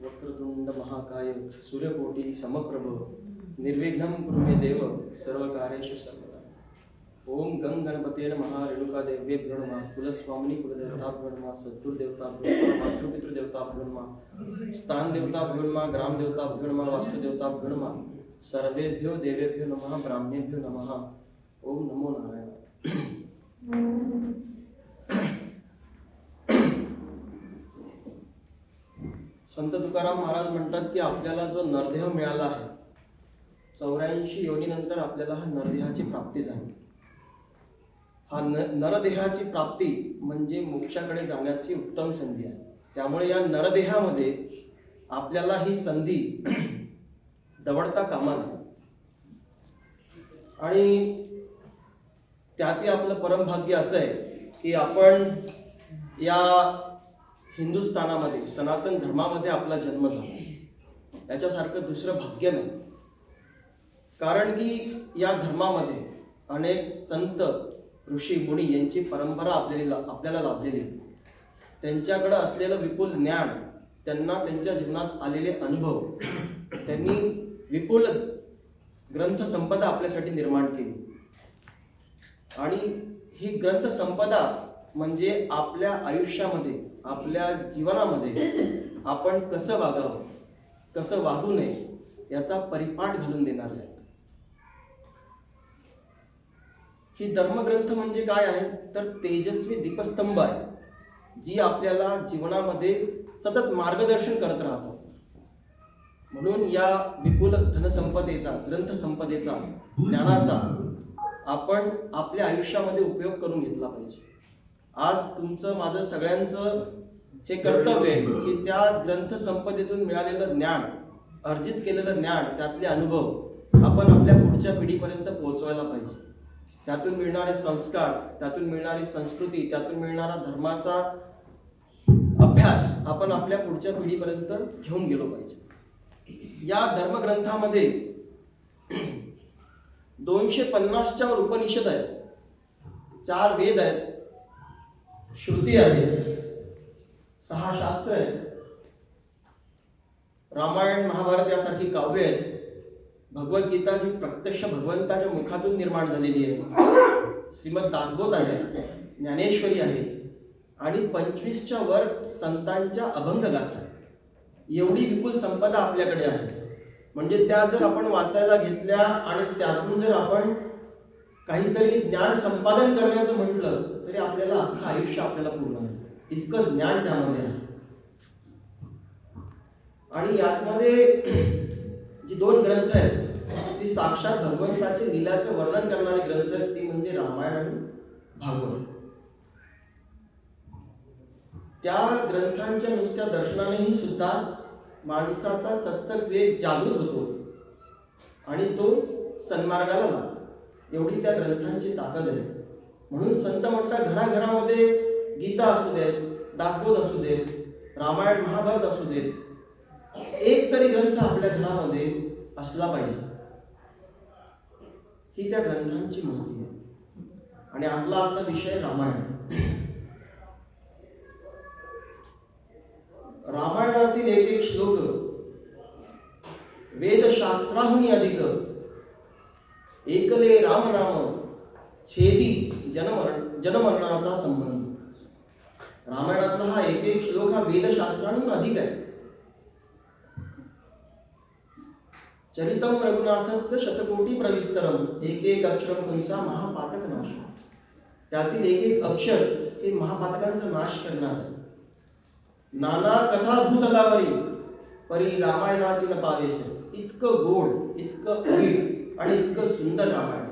वक्रतुंड महाकाय सूर्यकोटि समप्रभ निर्विघ्नं कुरु मे देव सर्वकार्येषु सर्वदा। ओम गंग गणपते नमः रेणुका देव्येभ्यो नमः कुलस्वामिनी कुलदेवताभ्यो नमः सद्गुरुदेवताभ्यो नमः मातृपितृदेवताभ्यो नमः स्थान देवताभ्यो नमः ग्राम देवताभ्यो नमः वास्तुदेवताभ्यो नमः सर्वेभ्यो देवेभ्यो नमः ब्राह्मणेभ्यो नमः। ओम नमो नारायण। संत तुकाराम महाराज म्हणतात की आपल्याला जो नरदेह मिळाला आहे 84 योनीनंतर आपल्याला हा नरदेहाची प्राप्ती झाली। हा नरदेहाची प्राप्ती म्हणजे मोक्षाकडे जाण्याची उत्तम संधी आहे। त्यामुळे या नरदेहामध्ये आपल्याला ही संधी दवडता कामा नये आणि त्यातही आपलं परमभाग्य असं आहे की आपण या हिंदुस्थानामध्ये सनातन धर्मामध्ये आपला जन्म झाला। याच्यासारखं दुसरं भाग्य नाही, कारण की या धर्मामध्ये अनेक संत ऋषी मुनी यांची परंपरा आपल्याला लाभलेली आहे। त्यांच्याकडे असलेलं विपुल ज्ञान, त्यांना त्यांच्या जीवनात आलेले अनुभव, त्यांनी विपुल ग्रंथ संपदा आपल्यासाठी निर्माण केली आणि ही ग्रंथ संपदा म्हणजे आपल्या आयुष्यामध्ये आपल्या जीवनामध्ये आपण कसं वागावं कसं वागू नये याचा परिपाठ घालून देणार आहे। ही धर्मग्रंथ म्हणजे काय आहे तर तेजस्वी दीपस्तंभ आहे जी आपल्याला जीवनामध्ये सतत मार्गदर्शन करत राहतात। म्हणून या विपुल धनसंपदेचा ग्रंथसंपदेचा ज्ञानाचा आपण आपल्या आयुष्यामध्ये उपयोग करून घेतला पाहिजे। आज तुमचं माझं सगळ्यांचं हे कर्तव्य आहे की त्या ग्रंथसंपदेतून मिळालेलं ज्ञान, अर्जित केलेलं ज्ञान, त्यातले अनुभव आपण आपल्या पुढच्या पिढीपर्यंत पोहोचवायला पाहिजे। त्यातून मिळणारे संस्कार, त्यातून मिळणारी संस्कृती, त्यातून मिळणारा धर्माचा अभ्यास आपण आपल्या पुढच्या पिढीपर्यंत घेऊन गेलो पाहिजे। या धर्मग्रंथामध्ये 250च्या वर उपनिषद आहेत, 4 वेद आहेत, श्रुती आहेत, 6 शास्त्र आहेत, रामायण महाभारत यासारखी काव्य आहेत, भगवद्गीता जी प्रत्यक्ष भगवंताच्या मुखातून निर्माण झालेली आहे, श्रीमद दासबोध आहे, ज्ञानेश्वरी आहे आणि 25च्या वर संतांच्या अभंग गाथा आहे। एवढी विपुल संपदा आपल्याकडे आहे। म्हणजे त्या जर आपण वाचायला घेतल्या आणि त्यातून जर आपण काहीतरी ज्ञान संपादन करण्याचं म्हटलं तरी आपल्याला अख्खं आयुष्य आपल्याला पूर्ण आहे, इतकं ज्ञान त्यामध्ये आहे। आणि यातमध्ये जी 2 ग्रंथ आहेत ती साक्षात भगवंताचे लीलाचं वर्णन करणारे ग्रंथ आहेत, ती म्हणजे रामायण आणि भागवत। त्या ग्रंथांच्या नुसत्या दर्शनानेही सुद्धा माणसाचा सत्संग वेग जागृत होतो आणि तो सन्मार्गाला लागतो, एवढी त्या ग्रंथांची ताकद आहे। म्हणून संत म्हटलं घराघरामध्ये गीता असू देत, दासबोध असू देत, रामायण महाभारत असू देत, एक तरी ग्रंथ आपल्या घरामध्ये असला पाहिजे। ही त्या ग्रंथांची महती आहे। आणि आपला आजचा विषय रामायण। रामायणातील एक श्लोक वेदशास्त्राहून अधिक एकले राम नाम छेदी जनमरणाचा संबंध। रामायणातला हा एक श्लोक हा वेदशास्त्राहून अधिक आहे। चरितम रघुनाथस्य शतकोटी प्रविस्तरम एक अक्षरम कंसा महापातक नाश। त्यातील एक अक्षर हे महापातकांचा नाश करणार आहे। नाना कथा भूतलावरी परी रामायणाची न पावेश। इतकं गोड, इतकं अवीट आणि इतकं सुंदर रामायण।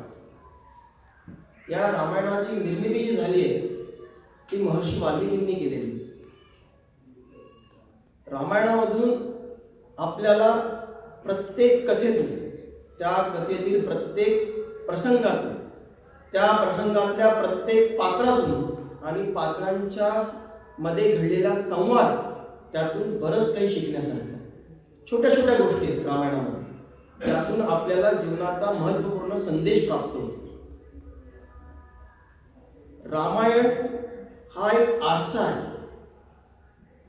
या रामायणाची निर्मिती जी झाली आहे ती महर्षी वाल्मिकींनी केलेली। रामायणामधून आपल्याला प्रत्येक कथेतून, त्या कथेतील प्रत्येक प्रसंगातून, त्या प्रसंगातल्या प्रत्येक पात्रातून आणि पात्रांच्या मध्ये घडलेला संवाद, त्यातून बरंच काही शिकण्यासारखं छोट्या छोट्या गोष्टी आहेत रामायणामध्ये, त्यातून आपल्याला जीवनाचा महत्त्वपूर्ण संदेश प्राप्त होतो। रामायण हा एक आरसा आहे।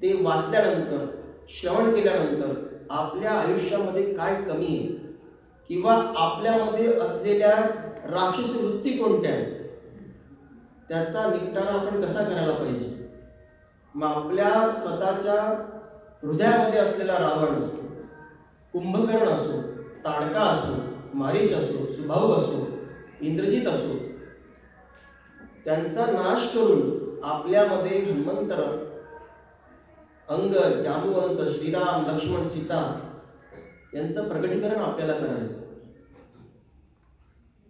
ते वाचल्यानंतर श्रवण केल्यानंतर आपल्या आयुष्यामध्ये काय कमी आहे किंवा आपल्यामध्ये असलेल्या राक्षसी वृत्ती कोणत्या आहेत त्याचा निपटारा आपण कसा करायला पाहिजे. मग आपल्या स्वतःच्या हृदयामध्ये असलेला रावण असो, कुंभकर्ण असो, ताडका असो, मारीच असो, सुबाहू असो, इंद्रजित असो, त्यांचा नाश करून आपल्यामध्ये हनुमंत, अंगद, जांबुवंत, श्रीराम, लक्ष्मण, सीता यांचं प्रगटीकरण आपल्याला करायचं.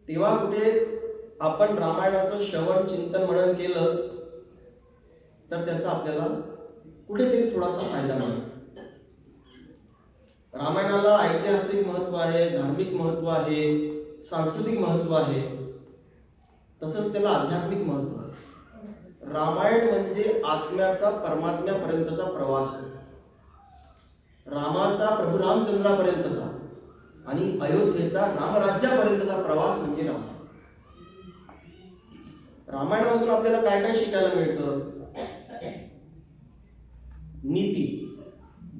तेव्हा कुठे आपण रामायणाचं श्रवण चिंतन मनन केलं तर त्याचा आपल्याला कुठेतरी थोडासा फायदा मिळतो. रामायणाला ऐतिहासिक महत्व आहे, धार्मिक महत्व आहे, सांस्कृतिक महत्व आहे, तसंच त्याला आध्यात्मिक महत्व आहे. रामायण म्हणजे आत्म्याचा परमात्म्यापर्यंतचा प्रवास, रामाचा प्रभू रामचंद्रापर्यंतचा आणि अयोध्येचा रामराज्यापर्यंतचा प्रवास म्हणजे रामायण. रामायणामधून आपल्याला काय काय शिकायला मिळतं. नीती,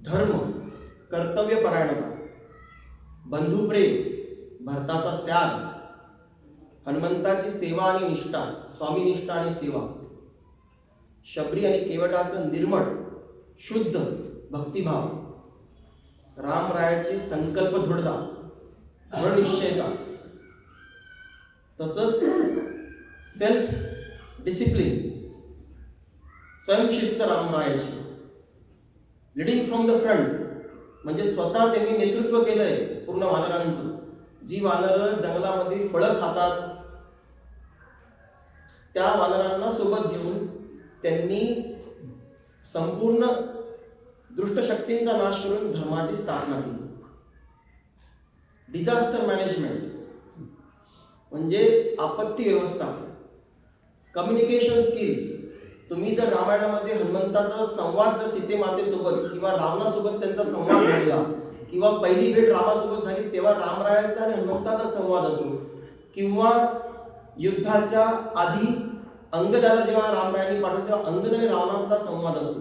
धर्म, कर्तव्यपरायणता, बंधुप्रेम, भरताचा त्याग, हनुमंताची सेवा आणि निष्ठा, स्वामी निष्ठा आणि सेवा, शबरी आणि केवटाचं निर्मळ शुद्ध भक्तिभाव, रामरायाची संकल्प दृढता, दृढनिश्चयता, तसंच सेल्फ डिसिप्लिन, स्वयंशिस्त रामरायाची, लिडिंग फ्रॉम द फ्रंट म्हणजे स्वतः त्यांनी नेतृत्व केलंय पूर्ण वानरांचं. जी वानरं जंगलामध्ये फळं खातात त्या वानरांना सोबत घेऊन त्यांनी संपूर्ण दुष्ट शक्तींचा नाश करून धर्माची स्थापना केली. डिझास्टर मॅनेजमेंट म्हणजे आपत्ती व्यवस्थापन, कम्युनिकेशन स्किल. तुम्ही जर रामायणामध्ये हनुमंताचा संवाद जर सीतेमातेसोबत किंवा रावणासोबत त्यांचा संवाद झाला किंवा पहिली भेट रामासोबत झाली तेव्हा रामरायांचा आणि हनुमंताचा संवाद असो किंवा युद्धाच्या आधी अंगदाला जेव्हा रामरायांनी पाठवलं तेव्हा अंगद आणि रावणाचा संवाद असतो,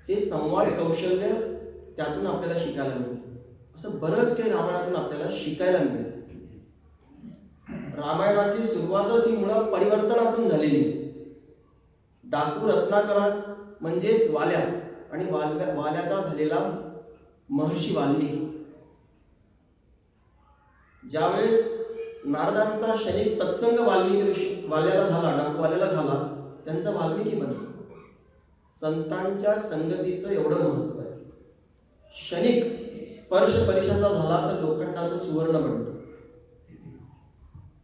हे संवाद कौशल्य त्यातून आपल्याला शिकायला मिळतं. असं बरंच काही रामायणातून आपल्याला शिकायला मिळतं. रामायणाची सुरुवातच ही मुळात परिवर्तनातून झालेली आहे. डाकू रत्नाकरात म्हणजेच वाल्या आणि वाल्याचा झालेला महर्षी वाल्मिकी. ज्यावेळेस नारदांचा क्षणिक सत्संग वाल्याला झाला, डाकू वाल्याला झाला, त्यांचा वाल्मिकी बनला. संतांच्या संगतीचं एवढं महत्व आहे. क्षणिक स्पर्श परीक्षाचा झाला तर लोखंडाचं सुवर्ण बनतं.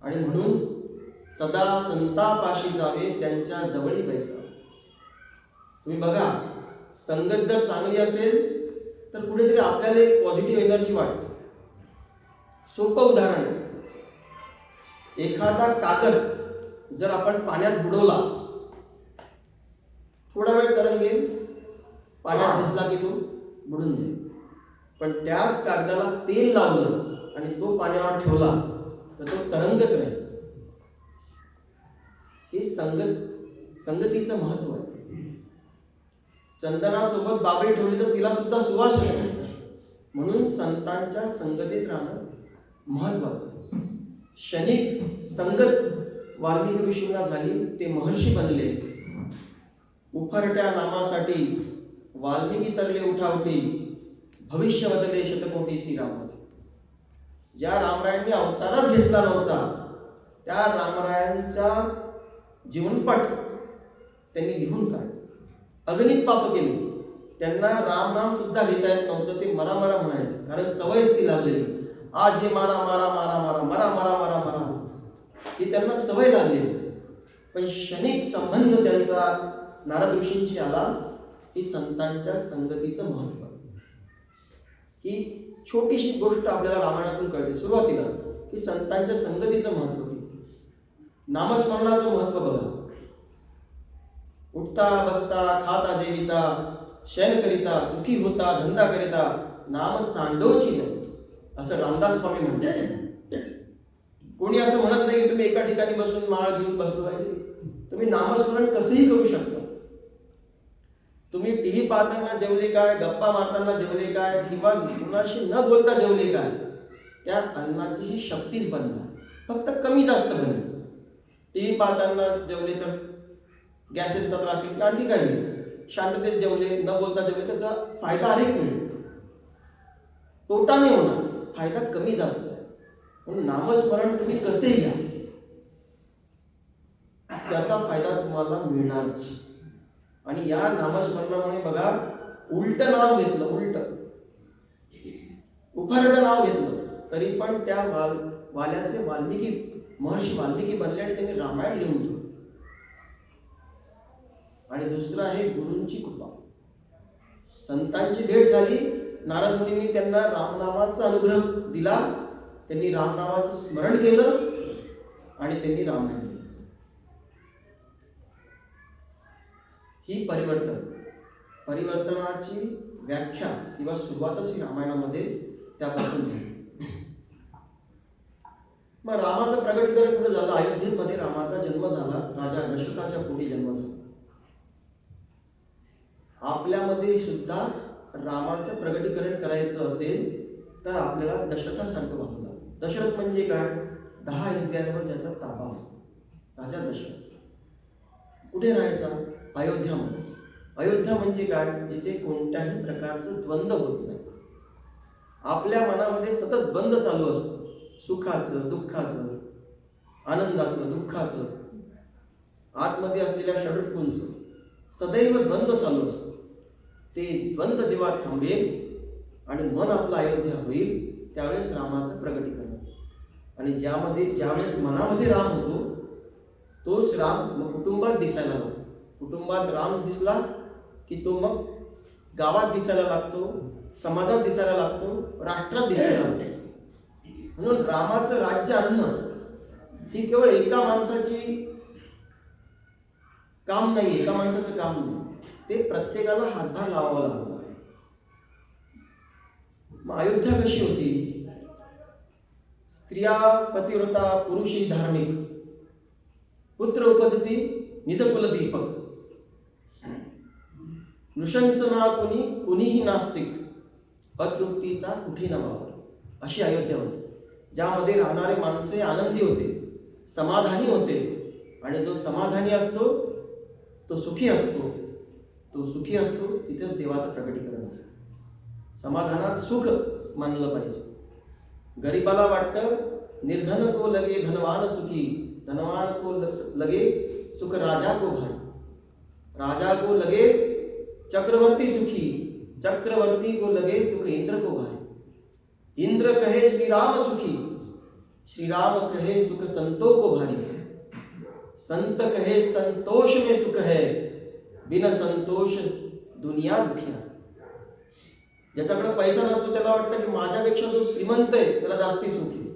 आणि म्हणून सदा संतापाशी जावे त्यांच्या जवळी बैसावे. तुम्ही बघा, संगत जर चांगली असेल तर कुठेतरी आपल्याला एक पॉझिटिव्ह एनर्जी वाटते. सोपं उदाहरण आहे, एखादा कागद जर आपण पाण्यात बुडवला, थोडा वेळ तरंगेल, पाण्यात भिजला की तो बुडून जाईल. पण त्याच कागदाला तेल लावलं आणि तो पाण्यावर ठेवला तर तो तरंगत राहील. हे संगतीचं महत्व आहे. चंदनासोबत बाबळी ठेवली तर तिला सुद्धा सुवास येतो. म्हणून संतांच्या संगतीत राहणं महत्वाचं. क्षणिक संगत वाल्मिकी ऋषींना झाली, ते महर्षी बनले. उफरट्या नामासाठी वाल्मिकी तरले उठावटी, भविष्य बदले शतकोटी श्रीरामाचे. ज्या रामरायांनी अवतारच घेतला नव्हता त्या रामरायांचा जीवनपट त्यांनी लिहून काढलं. अगणित पाप केली, त्यांना राम नाम सुद्धा लिहिता येत नव्हतं. ते मरा मरा म्हणायचं, कारण सवयच ती लागलेली. आज हे मारा मारा मारा मारा मरा मरा मरा मरा ही त्यांना सवय लागलेली. पण क्षणिक संबंध त्यांचा नारद ऋषींशी आला. ही संतांच्या संगतीचं महत्व. ही छोटीशी गोष्ट आपल्याला रामायणातून कळते सुरुवातीला की संतांच्या संगतीचं महत्व. नामस्मरणाचं महत्व बघा. उठता बसता खाता जेविता शयन करिता सुखी होता धंदा करिता नाम सांडोची नाही, असं रामदास स्वामी म्हणतात. कोणी असं म्हणत नाही की तुम्ही एका ठिकाणी बसून माळ घेऊन बसलो पाहिजे. तुम्ही नामस्मरण कसंही करू शकता. तुम्ही टीव्ही पाहताना जेवले काय, गप्पा मारताना जेवले काय, किंवा कुणाशी न बोलता जेवले काय, त्या अन्नाची ही शक्तीच बनणार, फक्त कमी जास्त बनेल. टीव्ही पाहताना जेवले तर गॅसेसचा त्रास होईल, आणखी काही नाही. शांततेत जेवले, न बोलता जेवले, त्याचा फायदा अधिक मिळेल, तोटा नाही होणार, फायदा कमी जास्त आहे. म्हणून नामस्मरण तुम्ही कसे घ्या, त्याचा फायदा तुम्हाला मिळणारच. आणि या नामस्मरणामुळे बघा, उलट नाव घेतलं, उफरड नाव घेतलं तरी पण त्या वाल्याचे महर्षी वाल्मिकी बनले आणि त्यांनी रामायण लिहून ठेवलं. आणि दुसरं आहे गुरूंची कृपा. संतांची भेट झाली, नारद मुनींनी त्यांना रामनामाचा अनुग्रह दिला, त्यांनी रामनामाचं स्मरण केलं आणि त्यांनी रामायण लिहिलं. ही परिवर्तनाची व्याख्या किंवा सुरुवातच ही रामायणामध्ये त्यापासून झाली. मग रामाचं प्रगटीकरण कुठे झालं? अयोध्येमध्ये रामाचा जन्म झाला, राजा दशरथाच्या पोटी जन्म झाला. आपल्यामध्ये सुद्धा रामाचं प्रगटीकरण करायचं असेल तर आपल्याला दशरथासारखं व्हावं लागतं. दशरथ म्हणजे काय? 10 अयोध्यांवर ज्याचा ताबा होता, राजा दशरथ. कुठे राहायचा? अयोध्यामध्ये. अयोध्या म्हणजे काय? जिथे कोणत्याही प्रकारचं द्वंद्व होत नाही. आपल्या मनामध्ये सतत द्वंद्व चालू असतं, सुखाचं, दुःखाचं, आनंदाचं, दुःखाचं, आतमध्ये असलेल्या षड्रिपूंचं सदैव द्वंद्व चालू असतं. ते द्वंद्व जेव्हा थांबेल आणि मन आपलं अयोध्या होईल, त्यावेळेस रामाचं प्रगटीकरण. आणि ज्यावेळेस मनामध्ये राम होतो, तोच राम मग कुटुंबात दिसायला लागतो. कुटुंबात राम दिसला की तो मग गावात दिसायला लागतो, समाजात दिसायला लागतो, राष्ट्रात दिसायला लागतो. म्हणून रामाचं राज्य आणणं ही केवळ एका माणसाची काम नाही, एका माणसाचं काम नाही, ते प्रत्येकाला हातभार लावावा लागला. मग अयोध्या कशी होती? स्त्रिया पतिव्रता, पुरुषी धार्मिक, पुत्र उपजती निजकुल दीपक, नृशंसना कुणीही नास्तिक, अतृप्तीचा कुठे न वावर, अशी अयोध्या होती. ज्यामध्ये राहणारे माणसे आनंदी होते, समाधानी होते. आणि जो समाधानी असतो तो सुखी असतो, तो सुखी असतो तिथेच देवाचं प्रकटीकरण असतं. समाधानात सुख मानलं पाहिजे. गरीबाला वाटतं निर्धन को लगे धनवान सुखी, धनवान को लगे सुख राजा को भाई, राजा को लगे चक्रवर्ती सुखी, चक्रवर्ती को लगे सुख इंद्र को भाई, इंद्र कहे श्री राम सुखी, श्री राम कहे सुख संतों को भाई, संत कहे संतोष में सुख है, बिना संतोष दुनिया दुखिया. ज्याच्याकडे पैसा नसतो त्याला वाटतं की माझ्यापेक्षा जो श्रीमंत आहे त्याला जास्ती सुख आहे.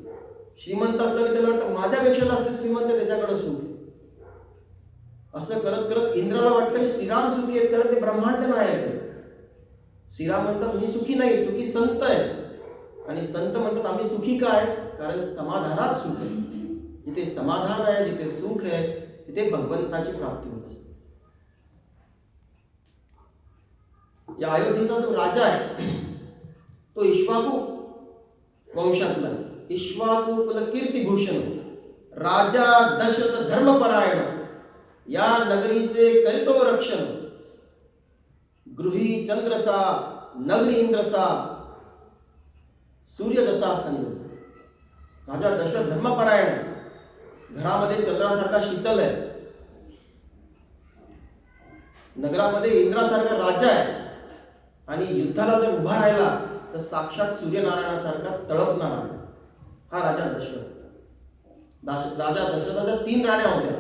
श्रीमंत असला की त्याला वाटतं माझ्यापेक्षा जास्त श्रीमंत आहे त्याच्याकडे सुख आहे. असं करत करत इंद्राला वाटलं श्रीराम सुखी आहेत, कारण ते ब्रह्मांड नायक आहे. श्रीराम म्हणतात मी सुखी नाही, सुखी संत आहे. आणि संत म्हणतात आम्ही सुखी काय? कारण समाधानात सुख आहे. जिथे समाधान आहे, जिथे सुख आहे, तिथे भगवंताची प्राप्ती होत असते. या अयोध्येचा जो राजा आहे तो इक्ष्वाकू वंशातला, इक्ष्वाकू कुल कीर्तिभूषण राजा दशरथ धर्मपरायण, या नगरीचे करितो रक्षण, गृही चंद्रसा नगरी इंद्रसा सूर्य जसा संग. राजा दशरथ धर्मपरायण आहे, घरामध्ये चंद्रासारखा शीतल आहे, नगरामध्ये इंद्रासारखा राजा आहे. आणि युद्धाला जर उभा राहिला तर साक्षात सूर्यनारायणासारखा तळपणार आहे हा राजा दशरथ. राजा दशरथाच्या 3 राण्या होत्या,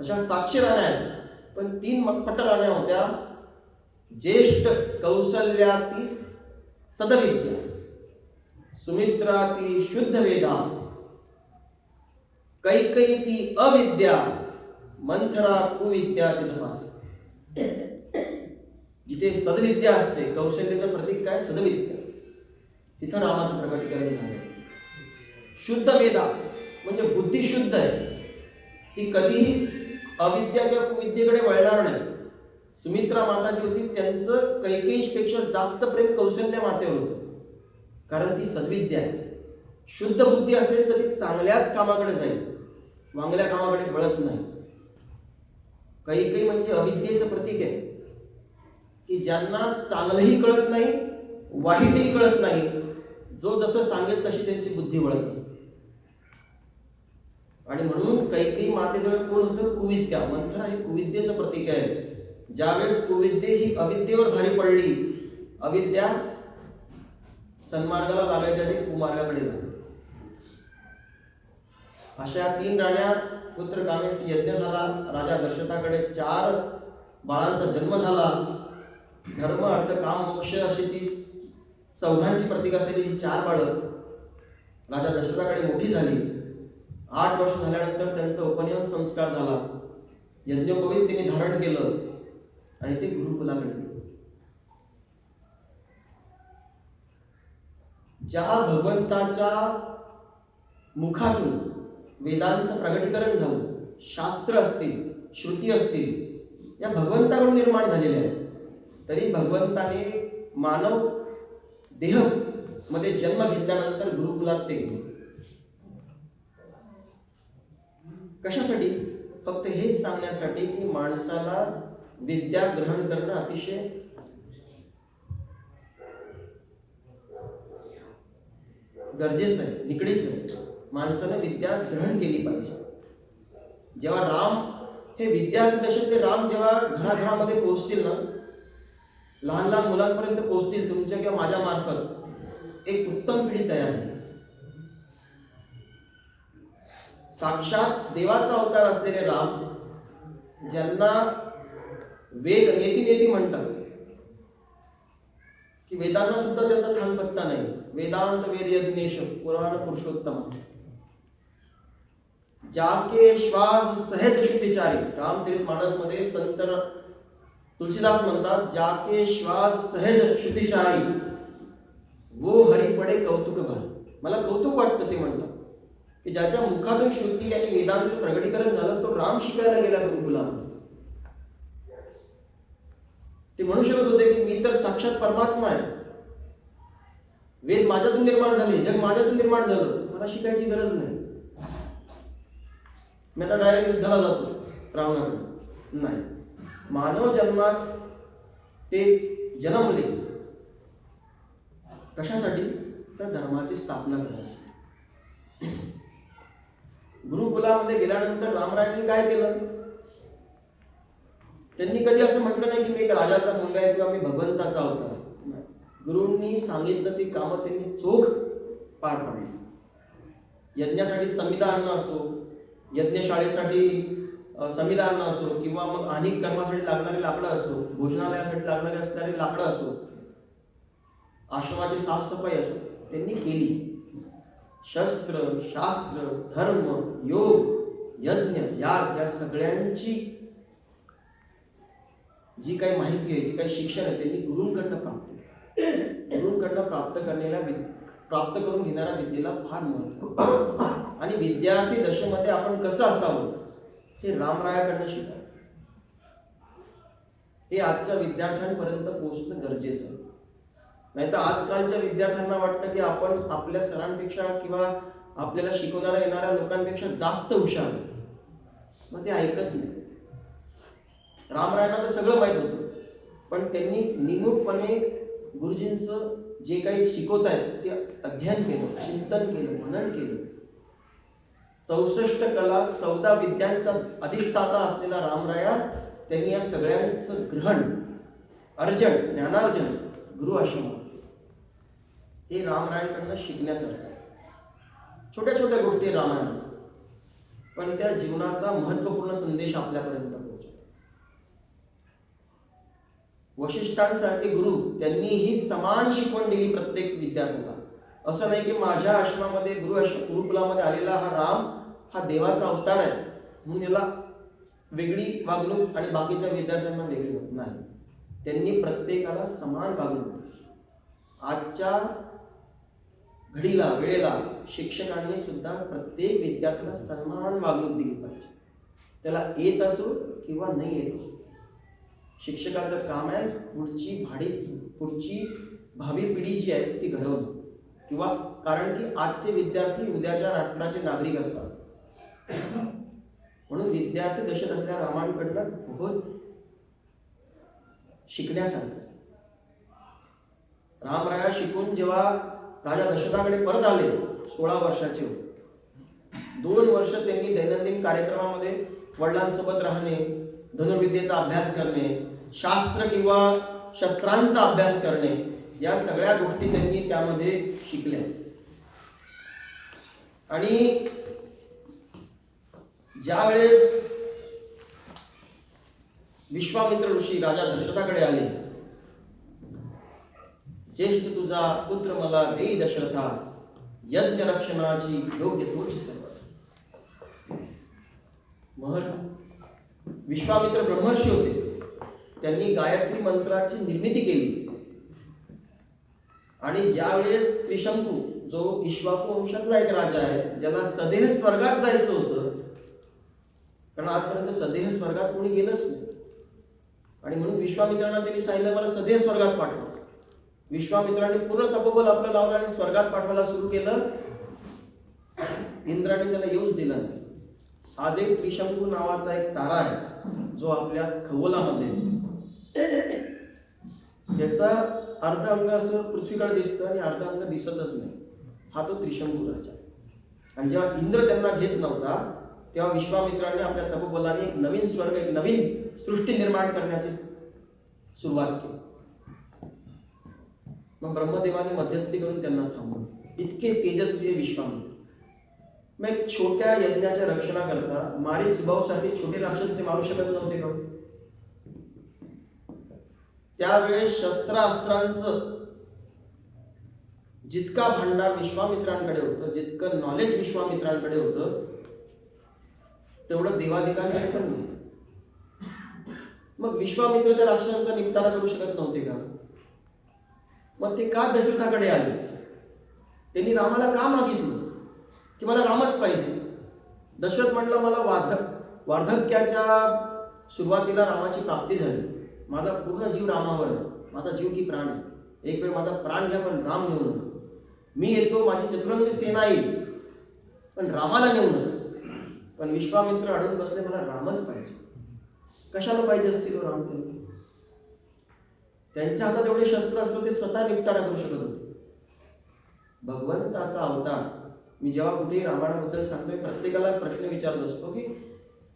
तशा 700 राण्या आहेत, पण 3 मटपट राण्या होत्या. ज्येष्ठ कौसल्या ती सदविद्या, सुमित्रा ती शुद्ध वेदा, कैकेयी ती अविद्या, मंथरा कुविद्या तिचं पास. जिथे सदविद्या असते, कौशल्याचं प्रतीक काय? सदविद्या, तिथं रामाचं प्रकटीकरण झालं. शुद्ध वेदा म्हणजे बुद्धी शुद्ध आहे, ती कधीही अविद्या किंवा कुविद्येकडे वळणार नाही. सुमित्रा माता जी होती त्यांचं कैकेयीपेक्षा जास्त प्रेम कौशल्य मातेवर होतं, कारण ती सद्विद्या आहे. शुद्ध बुद्धी असेल तर ती चांगल्याच कामाकडे जाईल, वांगल्या कामाकडे वळत नाही. कैकेयी म्हणजे अविद्येचं प्रतीक आहे, की ज्यांना चांगलंही कळत नाही वाईटही कळत नाही, जो जसं सांगेल तशी त्यांची बुद्धी वळत असते. आणि म्हणून कैकेयी मातेजवळ कोण होतं? कुविद्या. मंथरा हे कुविद्येचं प्रतीक आहे. ज्यावेळेस कुविद्ये ही अविद्येवर भारी पडली, अविद्या सन्मार्गाला लागायच्या आधी कुमार्गाकडे झाली. अशा 3 राण्या पुत्र कामेष्टी यज्ञ झाला. राजा दशरथाकडे 4 बाळांचा जन्म झाला. धर्म अर्थ काम मोक्ष अशी ती 14ची प्रतीक असलेली 4 बाळं राजा दशरथाकडे मोठी झाली. 8 वर्ष झाल्यानंतर त्यांचा उपनयन संस्कार झाला. यज्ञोपवीत त्यांनी धारण केलं आणि ते गुरुकुलाकडे गेले. ज्या भगवंताच्या मुखातून वेदांचं प्रगटीकरण झालं, शास्त्र असतील श्रुती असतील या भगवंताकडून निर्माण झालेल्या आहेत, तरी भगवंताने मानव देह मध्ये जन्म घेतल्यानंतर गुरुकुलात ते गेले. कशासाठी? फक्त हेच सांगण्यासाठी की माणसाला विद्या ग्रहण करणं अतिशय गरजेचं आहे, निकडीचं आहे. माणसानं विद्या ग्रहण केली पाहिजे. जेव्हा राम हे विद्यार्थी दशेतले राम जेव्हा घराघरामध्ये पोहोचतील ना, लहान लहान मुलांपर्यंत पोहोचतील तुमच्या किंवा माझ्या मार्फत, एक उत्तम पिढी तयार होईल. साक्षात देवाचा अवतार असलेले राम, ज्यांना वेद नेती नेती म्हणतात, की वेदांना सुद्धा त्यांचा थांगपत्ता नाही. वेदांत वेद यज्ञेश पुराण पुरुषोत्तम, जाके श्वास सहज श्रुतिचारी. रामचरितमानस मध्ये संत तुलसीदास म्हणतात, जाके श्वास सहज श्रुतिचारी वो हरी पडे कौतुक भार. मला कौतुक वाटतं ते म्हणतात की ज्याच्या मुखातून श्रुती आणि वेदांचं प्रगटीकरण झालं तो राम शिकायला गेला गुरुकुलामध्ये. ते म्हणू शकत होते की मी तर साक्षात परमात्मा आहे, वेद माझ्यातून निर्माण झाले, जग माझ्यातून निर्माण झालं, मला शिकायची गरज नाही, मी आता डायरेक्ट युद्धाला जातो रावणाकडे. नाही, मानव जन्मात ते जन्मले कशासाठी? तर धर्माची स्थापना करण्यासाठी. गुरुकुलामध्ये गेल्यानंतर रामरायांनी काय केलं? त्यांनी कधी असं म्हटलं नाही की मी एक राजाचा मुलगा आहे किंवा मी भगवंताचा अवतार. गुरूंनी सांगितलं ती कामं त्यांनी चोख पार पाडली. यज्ञासाठी संविधा आणणं असो, यज्ञशाळेसाठी संविधा आणणं असो, किंवा मग अनेक कर्मासाठी लागणारी लाकडं असो, भोजनालयासाठी लागणारी असणारी लाकडं असो, आश्रमाची साफसफाई असो, त्यांनी केली. शस्त्र शास्त्र धर्म योग यज्ञ या सगळ्यांची जी काही माहिती आहे, जी काही शिक्षण आहे, त्यांनी गुरूंकडनं प्राप्त केलं. गुरूंकडनं प्राप्त करून घेणाऱ्या विद्येला फार महत्त्व. आणि विद्यार्थी दशेमध्ये आपण कसं असावं हे रामरायाकडनं शिकावं. हे आजच्या विद्यार्थ्यांपर्यंत पोहोचणं गरजेचं आहे. नाही तर आजकालच्या विद्यार्थ्यांना वाटतं की आपण आपल्या सरांपेक्षा किंवा आपल्याला शिकवणाऱ्या येणाऱ्या लोकांपेक्षा जास्त हुशार, मग ते ऐकत नाही. रामरायांना तर सगळं माहीत होतं, पण त्यांनी निमूटपणे गुरुजींचं जे काही शिकवत आहेत ते अध्ययन केलं, चिंतन केलं, मनन केलं. 64 कला 14 विद्यांचा अधिष्ठाता असलेला रामराया त्यांनी या सगळ्यांचं ग्रहण, अर्जन, ज्ञानार्जन गुरु आश्रमात, हे रामरायांकडनं शिकण्यासारखं. छोट्या छोट्या गोष्टी रामायण, पण त्या जीवनाचा महत्त्वपूर्ण संदेश आपल्यापर्यंत पोहोचतो. वशिष्ठांसारखे गुरु त्यांनीही समान शिकवण दिली प्रत्येक विद्यार्थ्याला. असं नाही की माझ्या आश्रमामध्ये गुरुकुलामध्ये आलेला हा राम हा देवाचा अवतार आहे म्हणून याला वेगळी वागणूक आणि बाकीच्या विद्यार्थ्यांना वेगळी नाही. त्यांनी प्रत्येकाला समान वागणूक दिली. आजच्या घडीला वेळेला शिक्षकांनी सुद्धा प्रत्येक विद्यार्थ्याला समान वागणूक दिली पाहिजे, त्याला येत असो किंवा नाही येत असो. शिक्षकाचं काम आहे पुढची भावी पिढी जी आहे ती घडवणं, किंवा कारण की आजचे विद्यार्थी उद्याच्या राष्ट्राचे नागरिक असतात. म्हणून विद्यार्थी दशेत असलेल्या रामाकडनं बहुत शिकण्यासारखं. रामराया शिकून जेव्हा राजा दशरथाकडे परत आले 16 वर्षाचे होते. 2 वर्ष त्यांनी दैनंदिन कार्यक्रमामध्ये वडिलांसोबत राहणे, धनुर्विद्येचा अभ्यास करणे, शास्त्र किंवा शस्त्रांचा अभ्यास करणे, या सगळ्या गोष्टी त्यांनी त्यामध्ये शिकल्या. आणि ज्या वेळेस विश्वामित्र ऋषी राजा दशरथाकडे आले, ज्येष्ठ तुझा पुत्र मला देई दशरथा, यज्ञ रक्षणाची योग्य तोच सर्व. विश्वामित्र ब्रह्मर्षी होते. त्यांनी गायत्री मंत्राची निर्मिती केली. आणि ज्यावेळेस त्रिशंकू, जो इक्ष्वाकू वंशातला एक राजा आहे, ज्याला सदेह स्वर्गात जायचं होतं, कारण आजपर्यंत सदेह स्वर्गात कोणी गेलंच नाही, आणि म्हणून विश्वामित्रांना त्यांनी सांगितलं मला सदेह स्वर्गात पाठवा. विश्वामित्रांनी पूर्ण तपोबल आपलं लावलं आणि स्वर्गात पाठवायला सुरू केलं. इंद्राने त्याला येऊच दिला नाही. आज एक त्रिशंकू नावाचा एक तारा आहे जो आपल्या खगोलामध्ये, त्याचा अर्ध अंग असं पृथ्वीकडे दिसतं आणि अर्ध अंग दिसतच नाही. हा तो त्रिशंकू राजा. आणि जेव्हा इंद्र त्यांना घेत नव्हता तेव्हा विश्वामित्रांनी आपल्या तपोबलाने एक नवीन स्वर्ग, एक नवीन सृष्टी निर्माण करण्याची सुरुवात केली. मग ब्रह्मदेवाने मध्यस्थी करून त्यांना थांबवलं. इतके तेजस्वी विश्वामित्र. मग एक छोट्या यज्ञाच्या रक्षणाकरता मारीचभाऊसाठी छोटे राक्षस ते मारू शकत नव्हते का? त्यावेळेस शस्त्रास्त्रांचं जितका भांडार विश्वामित्रांकडे होतं, जितकं नॉलेज विश्वामित्रांकडे होतं, तेवढं देवादिकांकडे पण नव्हतं. मग विश्वामित्र त्या राक्षसांचा निपटारा करू शकत नव्हते का? मग ते का दशरथाकडे आले? त्यांनी रामाला का मागितलं की मला रामच पाहिजे? दशरथ म्हटलं मला वार्धक्याच्या सुरुवातीला रामाची प्राप्ती झाली. माझा पूर्ण जीव रामावर आहे. माझा जीव की प्राण आहे. एक वेळ माझा प्राण घ्या पण राम नेऊ नका. मी येतो, माझी चतुरंग सेना येईल, पण रामाला नेऊ नका. पण विश्वामित्र अडून बसले, मला रामच पाहिजे. कशाला पाहिजे असतील राम? त्यांच्या हातात एवढे शस्त्र असतं, ते स्वतः निपटारा करू शकत होते. भगवंताचा अवतार. मी जेव्हा कुठेही रामायणाबद्दल सांगतोय, प्रत्येकाला प्रश्न विचारत असतो की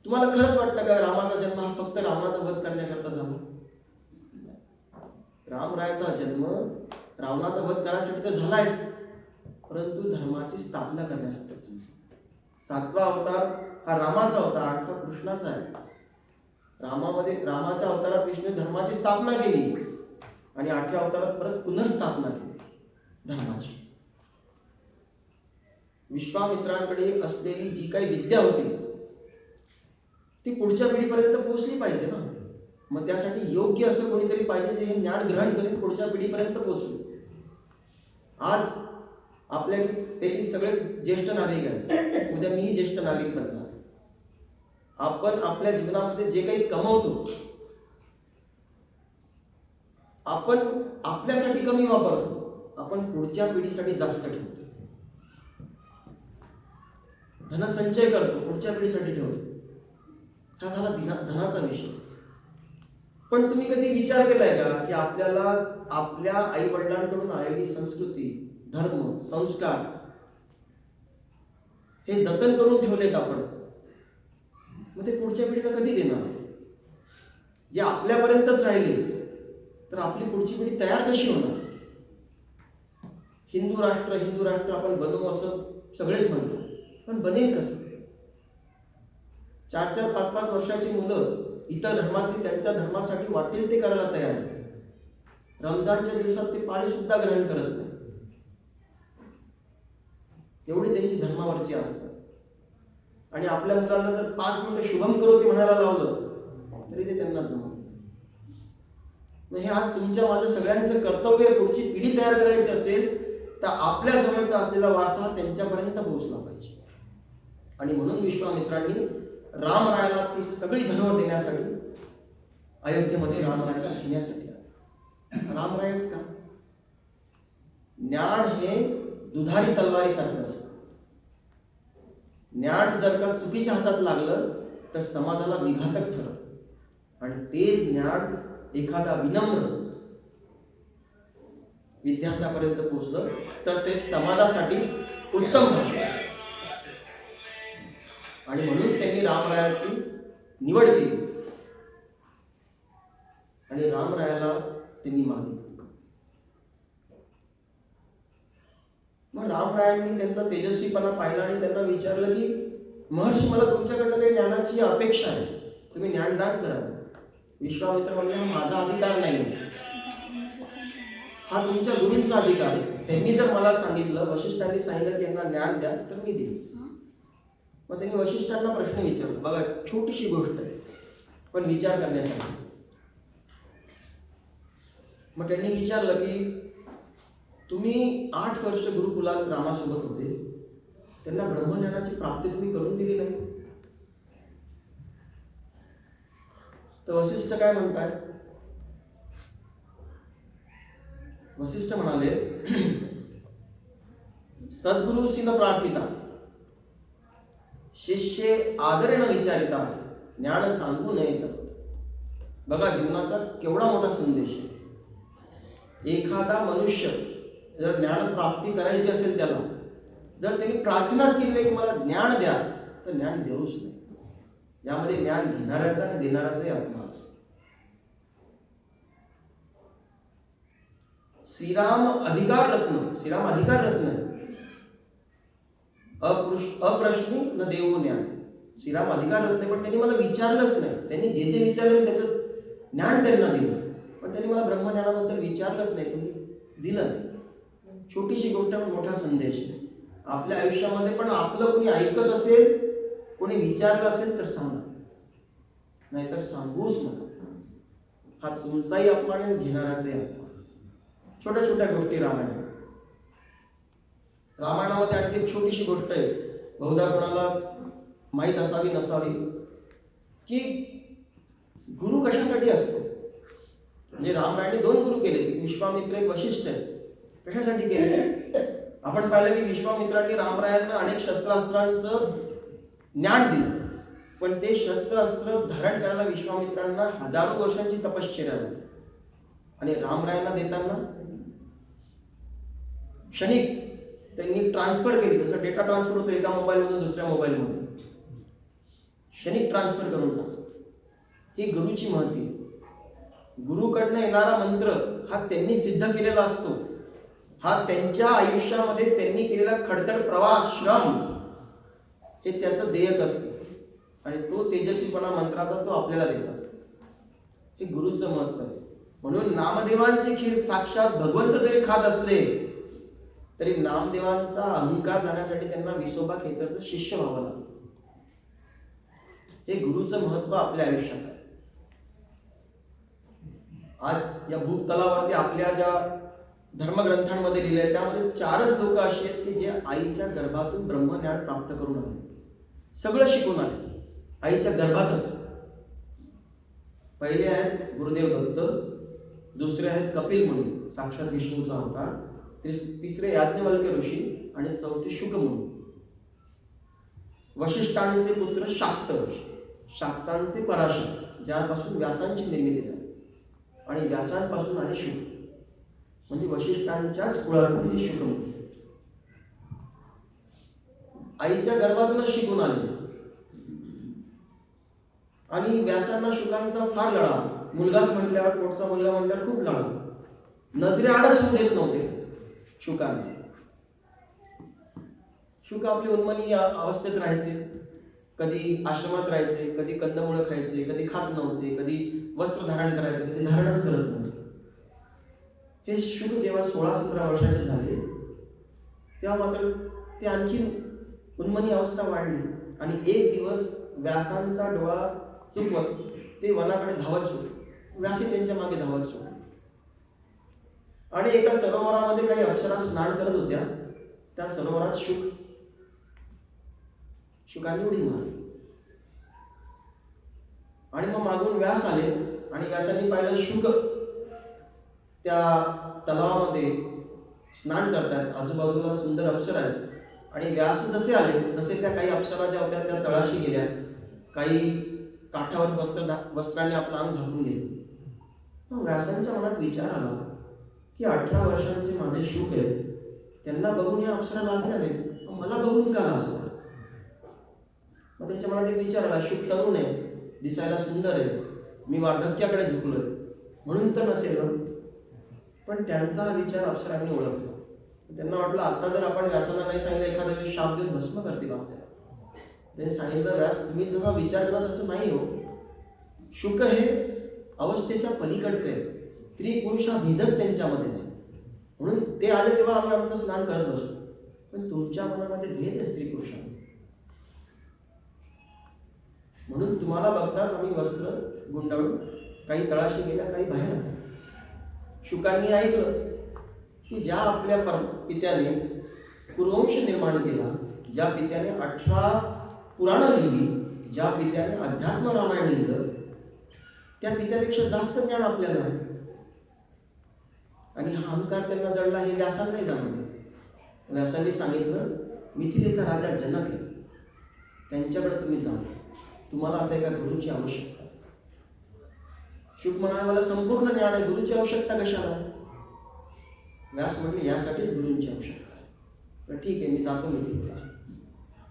तुम्हाला खरंच वाटतं का रामाचा जन्म हा फक्त रामाचा वध करण्याकरता झाला? रामरायाचा जन्म रावणाचा वध करण्यासाठी तर झालायच, परंतु धर्माची स्थापना करण्यासाठी. 7वा अवतार हा रामाचा अवतार, 8वा कृष्णाचा आहे. रामाच्या अवतारात विष्णू धर्माची स्थापना केली आणि 8व्या अवतारात परत पुनर्स्थापना केली धर्माची. विश्वामित्रांकडे असलेली जी काही विद्या होती ती पुढच्या पिढीपर्यंत पोहोचली पाहिजे ना. मग त्यासाठी योग्य असं कोणीतरी पाहिजे जे हे ज्ञान ग्रहण करून पुढच्या पिढीपर्यंत पोहोचू. आज आपल्यापैकी सगळेच ज्येष्ठ नागरिक आहेत. उद्या मीही ज्येष्ठ नागरिक बनणार. आपण आपल्या जीवनामध्ये जे काही कमवतो आपण आपल्यासाठी कमी वापरतो, आपण पुढच्या पिढीसाठी जास्त ठेवतो. धनसंचय करतो, पुढच्या पिढीसाठी ठेवतो. हा झाला धनाचा विषय. पण तुम्ही कधी विचार केलाय का की आपल्याला आपल्या आई वडिलांकडून आलेली संस्कृती, धर्म, संस्कार हे जतन करून ठेवलेत आपण, मग ते पुढच्या पिढीला कधी देणार? जे आपल्यापर्यंतच राहिले तर आपली पुढची पिढी तयार कशी होणार? हिंदू राष्ट्र आपण बनवू असं सगळेच म्हणतो, पण बनेल कसं? 4-4, 5-5 वर्षाची मुलं इतर धर्मातली त्यांच्या धर्मासाठी वाटेल ते करायला तयार आहे. रमजानच्या दिवसात ते पाणी सुद्धा ग्रहण करत नाही, एवढी त्यांची धर्मावरची असतात. आणि आपल्या मुलांना जर 5 मिनिटं शुभम करोती म्हणायला लावलं तरी ते त्यांना जमत. हे आज तुमच्या माझ्या सगळ्यांचं कर्तव्य. पुढची पिढी तयार करायची असेल तर आपल्या जवळचा असलेला वारसा त्यांच्यापर्यंत पोहोचला पाहिजे. आणि म्हणून विश्वामित्रांनी रामरायाला ती सगळी धनवर देण्यासाठी अयोध्येमध्ये रामरायाला घेण्यासाठी आले. रामरायच का? ज्ञान हे दुधारी तलवारीसारखं असतं. ज्ञान जर का चुकीच्या हातात लागलं तर समाजाला विघातक ठरत, आणि तेच ज्ञान एखादा विनम्र विद्यार्थ्यापर्यंत पोहोचलं तर ते समाजासाठी उत्तम ठरतं. आणि म्हणून त्यांनी रामरायाची निवड केली आणि रामरायाला त्यांनी मागितलं. मग रामरायांनी त्यांचा तेजस्वीपणा पाहिला आणि त्यांना विचारलं की महर्षी, मला तुमच्याकडनं काही ज्ञानाची अपेक्षा आहे, तुम्ही ज्ञानदान करा. विश्वामित्र म्हणले, हा माझा अधिकार नाही, हा तुमच्या गुरूंचा अधिकार आहे. त्यांनी जर मला सांगितलं, वशिष्ठांनी सांगितलं की यांना ज्ञान द्या, तर मी देईन. मग त्यांनी वशिष्ठांना प्रश्न विचारला. बघा, छोटीशी गोष्ट आहे पण विचार करण्यासाठी. मग त्यांनी विचारलं की तुम्ही 8 वर्ष गुरुकुलात रामासोबत होते, त्यांना ब्रह्मज्ञानाची प्राप्ती तुम्ही करून दिली नाही. तर वशिष्ठ काय म्हणताय? वशिष्ठ म्हणाले, सद्गुरुसी न प्रार्थिता, शिष्ये आदरेन विचारिता, ज्ञान सांगू नये सत. बघा, जीवनाचा केवढा मोठा संदेश आहे. एखादा मनुष्य जर ज्ञान प्राप्ती करायची असेल, त्याला जर त्यांनी प्रार्थनाच केली नाही की मला ज्ञान द्या, तर ज्ञान देऊच नाही. यामध्ये ज्ञान घेणाऱ्याचा आणि देणाऱ्याचाही अपमान. श्रीराम अधिकार रत्न आहे. अप्रश्नी न देवो ज्ञान. श्रीराम अधिकार रत्न आहे, पण त्यांनी मला विचारलंच नाही. त्यांनी जे जे विचारलं त्याचं ज्ञान त्यांना दिलं, पण त्यांनी मला ब्रह्मज्ञानाबद्दल विचारलंच नाही, त्यांनी दिलं नाही. छोटीशी गोष्ट पण मोठा संदेश आहे. आपल्या आयुष्यामध्ये पण आपलं कोणी ऐकत असेल, कोणी विचारलं असेल तर सांगा, नाहीतर सांगूच नका. हा तुमचाही अपमान आहे, घेणाराचाही अपमान. छोट्या छोट्या गोष्टी रामायणामध्ये आणखी एक छोटीशी गोष्ट आहे, बहुधा कोणाला माहीत असावी नसावी, की गुरु कशासाठी असतो. म्हणजे रामरायांनी 2 गुरु केले, विश्वामित्र एक वशिष्ठ आहे. कशासाठी केले? आपण पाहिलं की विश्वामित्रांनी रामरायांना अनेक शस्त्रास्त्रांचं ज्ञान दिलं, पण ते शस्त्रास्त्र धारण करायला विश्वामित्रांना हजारो वर्षांची तपश्चर्या झाली. आणि रामरायांना देताना क्षणिक त्यांनी ट्रान्सफर केली. जसं डेटा ट्रान्सफर होतो एका मोबाईलमधून दुसऱ्या मोबाईलमध्ये, क्षणिक ट्रान्सफर करून टाक. ही गुरुची महती. गुरुकडनं येणारा मंत्र हा त्यांनी सिद्ध केलेला असतो. हा त्यांच्या आयुष्यामध्ये त्यांनी केलेला खडतर प्रवास, श्रम, हे त्याचं देयक असते. आणि तो तेजस्वीपणा मंत्राचा तो आपल्याला देतात. हे गुरुचं महत्व आहे. म्हणून नामदेवांची खीर साक्षात भगवंत जरी खात असले तरी नामदेवांचा अहंकार जाण्यासाठी त्यांना विसोबा खेचरचं शिष्य व्हावं लागतं. हे गुरुचं महत्व आपल्या आयुष्यात आहे. आज या भूतलावरती आपल्या ज्या धर्मग्रंथांमध्ये लिहिले आहे त्यामध्ये 4च लोक अशी आहेत की जे आईच्या गर्भातून ब्रह्मज्ञान प्राप्त करून आले, सगळं शिकून आले आईच्या गर्भातच. पहिले आहेत गुरुदेव दत्त, दुसरे आहेत कपिल मुनी, साक्षात विष्णूचा अवतार, तिसरे याज्ञवल्क्य ऋषी, आणि चौथे शुक मुनी. वशिष्ठांचे पुत्र शाक्त ऋषी, शाक्तांचे पराशर, ज्यापासून व्यासांची निर्मिती झाली, आणि व्यासांपासून आले शुक, म्हणजे वशिष्ठांच्याच कुळातले शुक मुनी. आईच्या गर्भातूनच शिकून आले. आणि व्यासांना शुकांचा फार लढा, मुलगाच म्हटल्यावर, पोटचा मुलगा म्हटल्यावर खूप लढा. नजरे आडच होऊ देत नव्हते शुकांना. शुक आपली उन्मनी अवस्थेत राहायचे, कधी आश्रमात राहायचे, कधी कंदमुळं खायचे, कधी खात नव्हते, कधी वस्त्र धारण करायचे, कधी धारणच करत नव्हते. हे शुक जेव्हा 16-17 वर्षाचे झाले तेव्हा मात्र ते आणखी उन्मनी अवस्था वाढली. आणि एक दिवस व्यासांचा डोळा चुकवत ते वनाकडे धावत सुटले. व्यासी त्यांच्या मागे धावत सुटले. आणि एका सरोवरामध्ये काही अप्सरा स्नान करत होत्या. त्या सरोवरात शुकांनी उडी मारली. आणि मग मागून व्यास आले आणि व्यासांनी पाहिलं शुक त्या तलावामध्ये स्नान करतात, आजूबाजूला सुंदर अप्सरा आहेत. आणि व्यास जसे आले तसे त्या काही अप्सरा ज्या होत्या त्या तळाशी गेल्या, काही काठावर वस्त्राने आपलं अंग झाकून गेले. मग व्यासांच्या मनात विचार आला की 18 वर्षांचे माझे शुक आहेत, त्यांना बघून या अप्सरा लाजल्या नाहीत, मला बघून का लाजला? मग त्यांच्या मनात एक विचार आला, शुक तरुण आहे, दिसायला सुंदर आहे, मी वार्धक्याकडे झुकलोय म्हणून तर नसेल. पण त्यांचा हा विचार अप्सरांनी ओळखला. त्यांना वाटलं आता जर आपण व्यासाला नाही सांगितलं, एखाद्या वेळी शाप देऊन भस्म करतील आपल्याला. त्यांनी सांगितलं, व्यास तुम्ही जेव्हा विचार करा तसं नाही हो, शुक हे अवस्थेच्या पलीकडचे आहे, स्त्री पुरुष हा भेदच त्यांच्यामध्ये नाही, म्हणून ते आले तेव्हा आम्ही आमचं स्नान करत बसतो. पण तुमच्या मनामध्ये भेद आहे स्त्री पुरुषांचा, म्हणून तुम्हाला बघताच आम्ही वस्त्र गुंडाळून काही तळाशी गेल्या, काही बाहेर आल्या. शुकांनी ऐकलं की ज्या आपल्या पित्याने कुरुवंश निर्माण केला, ज्या पित्याने 18 पुराणं लिहिली, ज्या पित्याने अध्यात्म रामायण लिहिलं, त्या पित्यापेक्षा जास्त ज्ञान आपल्याला आहे. आणि हा अहंकार त्यांना जडला हे व्यासांना नाही जाणवलं. व्यासांनी सांगितलं, मिथिलेचा राजा जनक आहे, त्यांच्याकडे तुम्ही जा, तुम्हाला आता एका गुरुची आवश्यकता. शुक म्हणाला, मला संपूर्ण ज्ञान आहे, गुरुची आवश्यकता कशाला? व्यास म्हटले, यासाठीच गुरूंची आवश्यकता आहे. ठीक आहे, मी जातो मिथिलेला.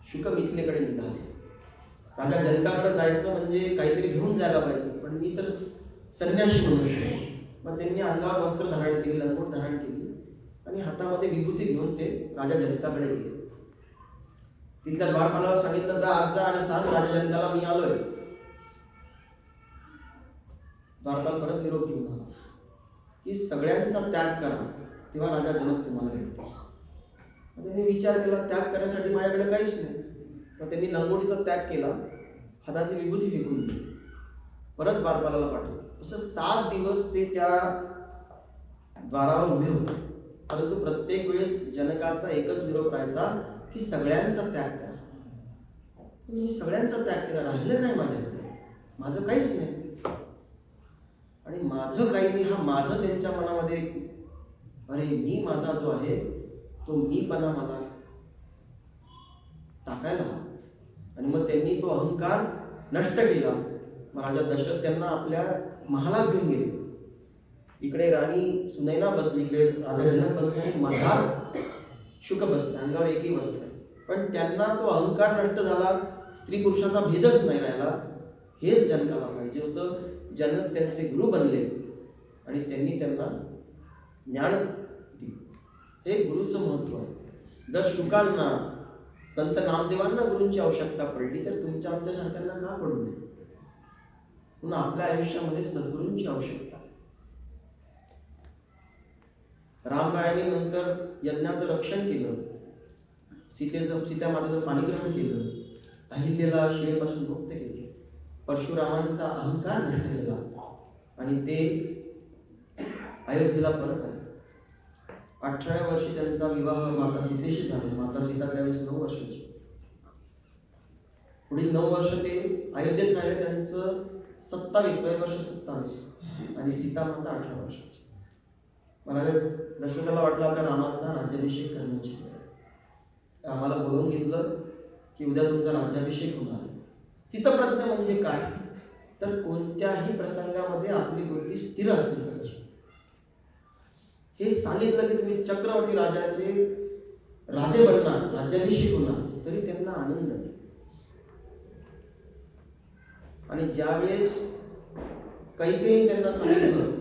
शुक मिथिलेकडे निघाले. राजा जनकाकडे जायचं म्हणजे काहीतरी घेऊन जायला पाहिजे, पण मी तर संन्याशी मनुष्य. मग त्यांनी अंगावर वस्त्र धारण केली, लंगोट धारण केली आणि हातामध्ये विभूती घेऊन ते राजा जनकाकडे गेले. तिथल्या द्वारपालावर सांगितलं, जा आज जा आणि सांग राजा जनकाला मी आलोय. द्वारपाल परत निरोप घेऊन आला की सगळ्यांचा त्याग करा, तेव्हा राजा जनक तुम्हाला भेटतो. त्यांनी विचार केला, त्याग करण्यासाठी माझ्याकडे काहीच नाही. मग त्यांनी लंगोटीचा त्याग केला, हातातली विभूती फेकून दिली, परत द्वारपालाला पाठवलं. असं 7 दिवस ते त्या द्वारावर उभे होते. परंतु प्रत्येक वेळेस जनकाचा एकच निरोप राहायचा की सगळ्यांचा त्याग करा. मी सगळ्यांचा त्याग केला, राहिलं काय माझ्याकडे? माझं काहीच नाही. आणि माझं काही नाही हा माझं त्यांच्या मनामध्ये, अरे मी माझा जो आहे तो मीपणा मला टाकायला हवा. आणि मग त्यांनी तो अहंकार नष्ट केला. मग राजा दशरथ त्यांना आपल्या महालात घेऊन गेले. इकडे राणी सुनैना बसली, इकडे राजा जनक बसले, मधात शुक बसले, अंगावर एकही वस्त्र. पण त्यांना तो अहंकार नष्ट झाला, स्त्री पुरुषाचा भेदच नाही राहिला. हेच जनकाला पाहिजे होतं. जनक त्यांचे गुरु बनले आणि त्यांनी त्यांना ज्ञान दिले. हे गुरुचं महत्व आहे. जर शुकांना, संत नामदेवांना गुरूंची आवश्यकता पडली तर तुमच्या आमच्यासारख्यांना का पडू नये? पुन्हा आपल्या आयुष्यामध्ये सद्गुरूंची आवश्यकता आहे. रामरायांनी नंतर यज्ञाचं रक्षण केलं, सीता मातेचं पाणीग्रहण केलं, अहिल्याला शिळेपासून मुक्त केले, परशुरामांचा अहंकार नष्ट केला आणि ते अयोध्येला परत आले. 18व्या वर्षी त्यांचा विवाह माता सीतेशी झाला. माता सीता त्यावेळेस 9 वर्षाची. पुढील 9 वर्ष ते अयोध्येत राहिले. त्यांचं 27 वर्ष 27 आणि सीता माता 18 वर्षाची. मला दशरथाला वाटलं आता रामाचा राज्याभिषेक करण्याची वेळ आहे. आम्हाला बोलवून घेतलं की उद्या तुमचा राज्याभिषेक होणार. स्थितप्रज्ञ म्हणजे काय? तर कोणत्याही प्रसंगामध्ये आपली बुद्धी स्थिर असली पाहिजे. हे सांगितलं की तुम्ही चक्रवर्ती राजाचे राजे बनणार, राज्याभिषेक होणार, तरी त्यांना आनंद नाही. आणि ज्यावेळेस कैकेयी त्यांना सांगितलं,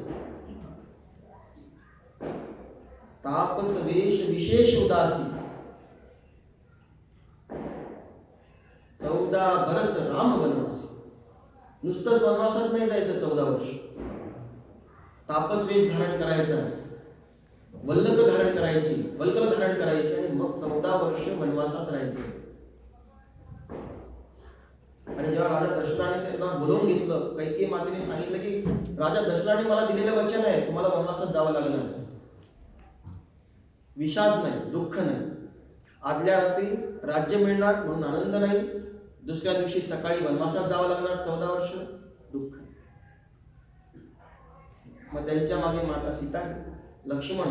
तापस वेश विशेष उदासी 14 बरस राम वनवास. नुसतंच वनवासात नाही जायचं 14 वर्ष. तापस वेश धारण करायचा, वल्लक धारण करायची, वल्कल धारण करायची आणि मग 14 वर्ष वनवासात राहायचे. आणि जेव्हा राजा दशरथाने त्यांना बोलवून घेतलं, कैकेयी मातेने सांगितलं की राजा दशरथाने मला दिलेलं वचन आहे, तुम्हाला वनवासात जावं लागणार नाही. विषाद नाही, दुःख नाही. आदल्या रात्री राज्य मिळणार म्हणून आनंद नाही, दुसऱ्या दिवशी सकाळी वनवासात जावं लागणार 14 वर्ष, दुःख. मग त्यांच्या मागे माता सीता, लक्ष्मण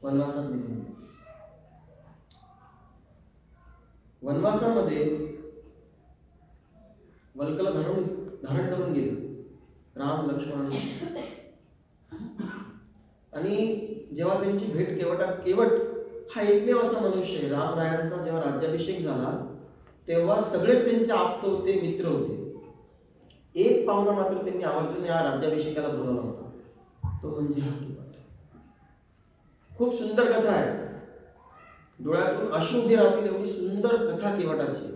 वनवासात निघून गेले. वनवासामध्ये वल्कल धारण करून गेले राम, लक्ष्मण आणि सीता. आणि जेव्हा त्यांची भेट केवट हा एकमेव असा मनुष्य आहे, रामरायांचा जेव्हा राज्याभिषेक झाला तेव्हा सगळेच त्यांचे आप्त होते, मित्र होते. एक पाहुणा मात्र त्यांनी आवर्जून या राज्याभिषेकाला बोलवला होता, तो म्हणजे हा केवट. खूप सुंदर कथा आहे, डोळ्यातून अश्रू उभे राहतील एवढी सुंदर कथा केवटाची.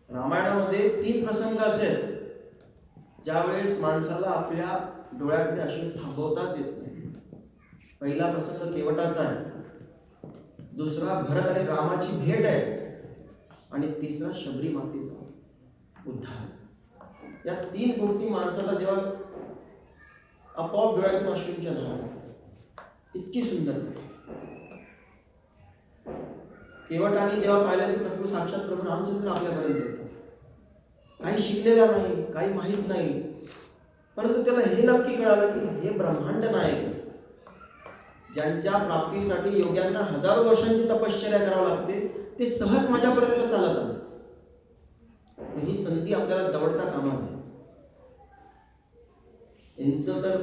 रामायणामध्ये 3 प्रसंग असे आहेत ज्यावेळेस माणसाला आपल्या डोळ्यातले अश्रू थांबवताच येत नाही. पहिला प्रसंग केवटाचा आहे, दुसरा भरत आणि रामाची भेट आहे, आणि तिसरा शबरी मातेचा उद्धार. या 3 गोष्टी माणसाला जेव्हा आपोआप डोळ्यातून अश्रूंच्या धारा, इतकी सुंदर. केवटाने जेव्हा पाहिलं की प्रभू साक्षात प्रभू रामचंद्र आपल्यापर्यंत येतात, काही शिकलेला नाही, काही माहीत नाही, परंतु त्याला हे नक्की कळालं की हे ब्रह्मांड नायक ज्यांच्या प्राप्तीसाठी योग्यांना हजारो वर्षांची तपश्चर्या करावी लागते, ते सहज माझ्यापर्यंत चालत आले. ही संधी आपल्याला दवडता कामा नये. यांचं तर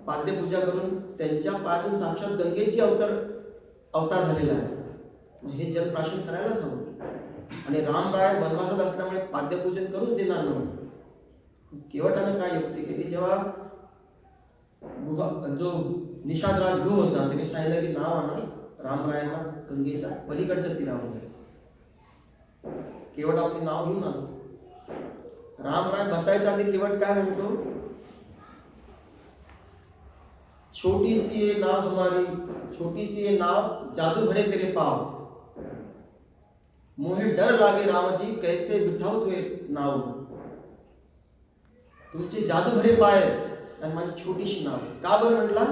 पाद्यपूजा करून त्यांच्या पायातून साक्षात गंगेची अवतार झालेला आहे. हे जल प्राशन करायलाच हवं. आणि रामराय वनवासात असल्यामुळे पाद्यपूजन करूच देणार नव्हतं. केवटानं काय युक्ती केली, जेव्हा जो निषादराज गुह होता त्याने सांगितलं की नाव आणा, रामरायांना गंगेच्या पलीकडच्या तीरावर जायचं. केवट आपले नाव घेऊन आलो. रामराय बसायच्या आधी केवट काय म्हणतो, छोटी सी ये नाव हमारी, छोटी सी ये नाव जादू भरे तेरे पाव, मोहे डर लागे रामजी कैसे बिठाऊ तुझे नाव. तुमचे जादू भरे पाय आणि माझी छोटीशी नाव. का बरं म्हटला,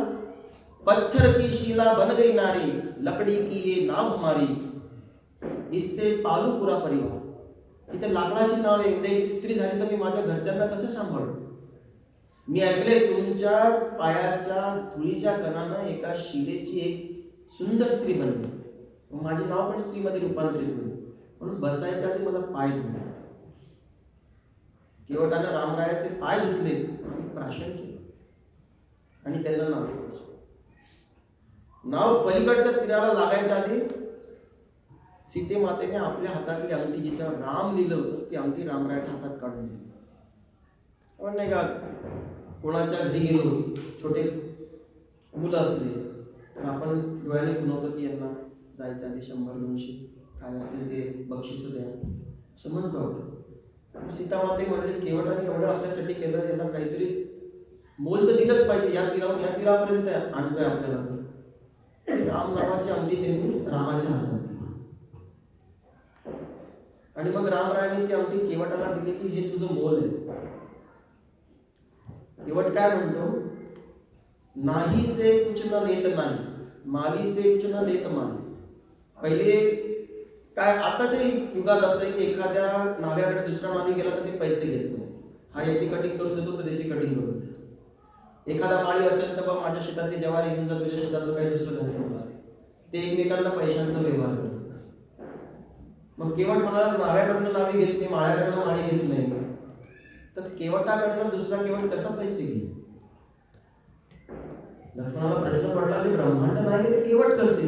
पत्थर की शिला बन गई नारी, लकड़ी की ये नाव हमारी, इससे पालू पुरा परिवार. इथे लाकडाची नाव आहे, उद्या स्त्री झाली तर मी माझ्या घरच्यांना कसं सांभाळू. मी ऐकले तुमच्या पायाच्या धुळीच्या कणानं एका शिलेची एक सुंदर स्त्री बनली, माझे नाव पण स्त्रीमध्ये रूपांतरित होईल, म्हणून बसायच्या आधी मला पाय धुतले. केवटानं रामरायाचे पाय धुतले आणि प्राशन केले आणि त्यांना नाव ठेवायचं. नाव पलीकडच्या तीराला लागायच्या आधी सीते मातेने आपल्या हातातली अंगठी, जिच्यावर राम लिहिलं होतं, ती अंगठी रामरायाच्या हातात काढून दिली. पण नाही का, कोणाच्या घरी गेलो, छोटे मुलं असले तर आपण डोळ्याने सुनावतो की यांना जायच्या आधी 100-200 काय असतील ते बक्षीस द्या, असं म्हणतो आपण. सीतामाते म्हणले केवटाने एवढं आपल्यासाठी केलं, यांना काहीतरी मोल तर दिलंच पाहिजे. या तीरापर्यंत आणतोय आपल्याला, तर राम नावाची अंगठी त्यांनी रामाच्या हातात दिली. आणि मग रामरायाने ती अंगठी केवटाला दिली की हे तुझं मोल आहे. केवट काय म्हणतो, नाही से कुछ न लेत नाही, माली से कुछ न लेत माली. पहिले काय, आताच्या युगात असं आहे की एखाद्या नाव्याकडे दुसरा नावी गेला तर ते पैसे घेत नाही. हा याची कटिंग करून देतो तर त्याची कटिंग करून देतो. एखादा माळी असेल तर बाबा माझ्या शेतातली ज्वारी घेऊन जा, तुझ्या शेतातलं काही दुसरं धान्य होणार, ते एकमेकांना पैशांचा व्यवहार करत नाही. मग केवट म्हणाला नाव्याकडनं नावी घेत नाही, माळ्याकडनं माळी घेत नाही, तर केवटाकडनं दुसरा केवट कसा पैसे घेईल. लक्ष्मणाला प्रश्न पडला की ब्रह्मांड नाही तर केवट कसे,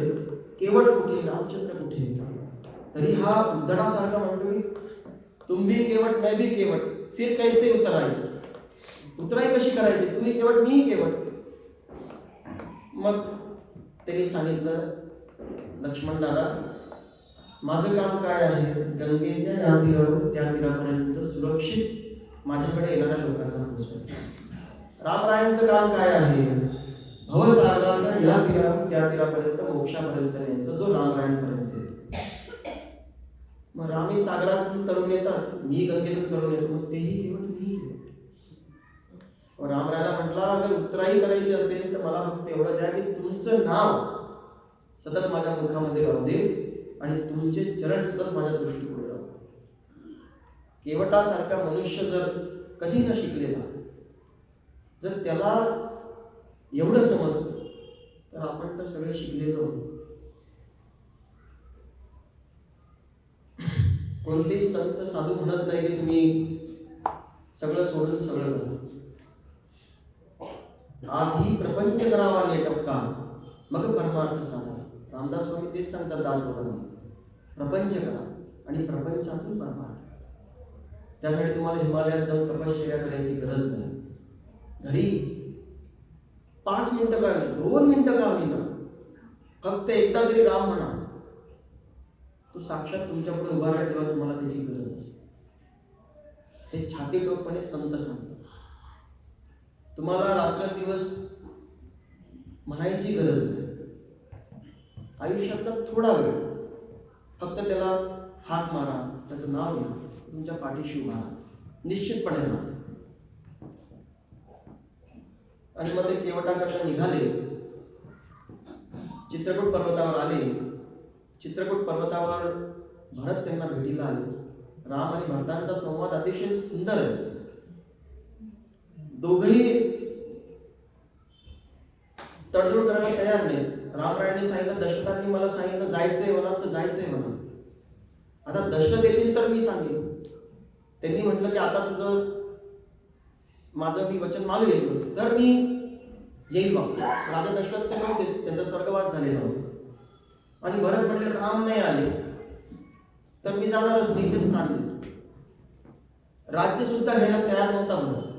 केवट कुठे, रामचंद्र कुठे. तरी हा उद्धणासारखा म्हणतो की तुम भी केवट मैं भी केवट, फिर कैसे उतराई कशी करायची, तुम्ही केवट मीही केवट. मग त्यांनी सांगितलं लक्ष्मण दादा, माझं काम काय आहे, गंगेच्या या तीरावरून त्या तीरापर्यंत सुरक्षित माझ्याकडे येणाऱ्या लोकांना पोहोचवायचं. रामरायांचं काम काय आहे, भवसागराचा या तीरावरून त्या तीरापर्यंत मोक्षापर्यंत न्यायचं, जो रामरायांपर्यंत येतो. मग रामी सागरातून तरुण येतात, मी गंगेतून तरुण येतो, मग तेही केवट मीही केवट. रामरायाला म्हटला, अगर उतराई करायची असेल तर मला फक्त एवढं द्या की तुमचं नाव सतत माझ्या मुखामध्ये राहू दे आणि तुमचे चरण सतत माझ्या दृष्टीपुढे राहू. केवटासारखा मनुष्य जर कधी न शिकलेला जर त्याला एवढं समजतं तर आपण तर सगळे शिकलेलो आहोत. कोणतेही संत साधू म्हणत नाही की तुम्ही सगळं सोडून सगळं करा. आधी प्रपंच करावा नेटपका मग परमार्थ साधा. रामदास स्वामी तेच सांगतात दासबोधांना, प्रपंच करा आणि प्रपंचातून परमार्थ. त्यासाठी तुम्हाला हिमालयात जाऊन तपश्चर्या करायची गरज नाही. घरी 5 मिनिटं का 2 मिनिटं का होईना फक्त एकदा तरी राम म्हणा. तो साक्षात तुमच्या पुढे उभा राहील तेव्हा तुम्हाला त्याची गरज असते. हे छाती टोकपणे संत सांगतात. तुम्हाला रात्रंदिवस म्हणायची गरज नाही. आयुष्यातला थोडा वेळ फक्त त्याला हाक मारा, त्याचं नाव घ्या, तुमच्या पाठीशी उभा निश्चितपणे ना. आणि मग ते केवटाकडनं निघाले, चित्रकूट पर्वतावर आले. चित्रकूट पर्वतावर भरत त्यांना भेटीला आले. राम आणि भरतांचा संवाद अतिशय सुंदर आहे. दोघेही तडजोड करायला तयार नाही. रामरायांनी सांगितलं, दशरथांनी मला सांगितलं जायचंय म्हणा तर जायचंय म्हणा. आता दशरथ येतील तर मी सांगेन. त्यांनी म्हटलं की आता तुझं माझं मी वचन मागे घेतलं तर मी येईल बाबा. राजा दशरथ तर नव्हतेच, त्यांचा स्वर्गवास झालेला होता. आणि भरत म्हटले राम नाही आले तर मी जाणारच नाही, इथेच प्राण देतो. राज्य सुद्धा घ्यायला तयार नव्हता भरत.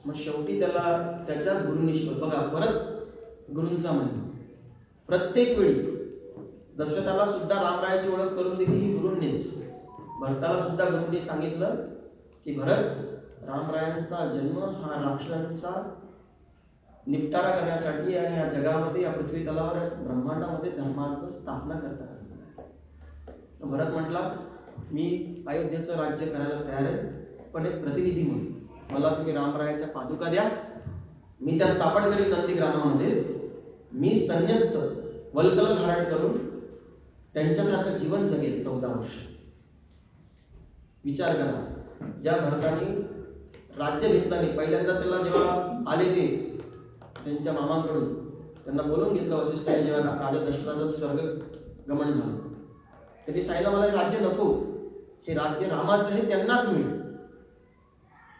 मग शेवटी त्याला त्याच्याच गुरुंनी शिकवलं. बघा परत गुरूंचा महिमा. प्रत्येक वेळी दशरथाला सुद्धा रामरायाची ओळख करून दिली ही गुरूंनीच. भरताला सुद्धा गुरूंनी सांगितलं की भरत, रामरायांचा जन्म हा राक्षसांचा निपटारा करण्यासाठी आणि या जगामध्ये, या पृथ्वी तलावर, ब्रह्मांडामध्ये धर्माचं स्थापना करता. भरत म्हटला मी अयोध्येचं राज्य करायला तयार आहे, पण एक प्रतिनिधी म्हणून मला तुम्ही रामरायाच्या पादुका द्या. मी त्या स्थापन करेन नंदीग्रामामध्ये. मी संन्यस्त वल्कल धारण करून त्यांच्यासारखं जीवन जगेल 14 वर्ष. विचार करा, ज्या भरताने राज्य घेतलं नाही, पहिल्यांदा त्याला जेव्हा आले ते त्यांच्या मामांकडून त्यांना बोलून घेतलं वसिष्ठाने, जेव्हा राजा दशरथाचं स्वर्ग गमन झालं, त्यांनी सांगितलं मला हे राज्य नको, हे राज्य रामाचं आहे, त्यांनाच मिळेल,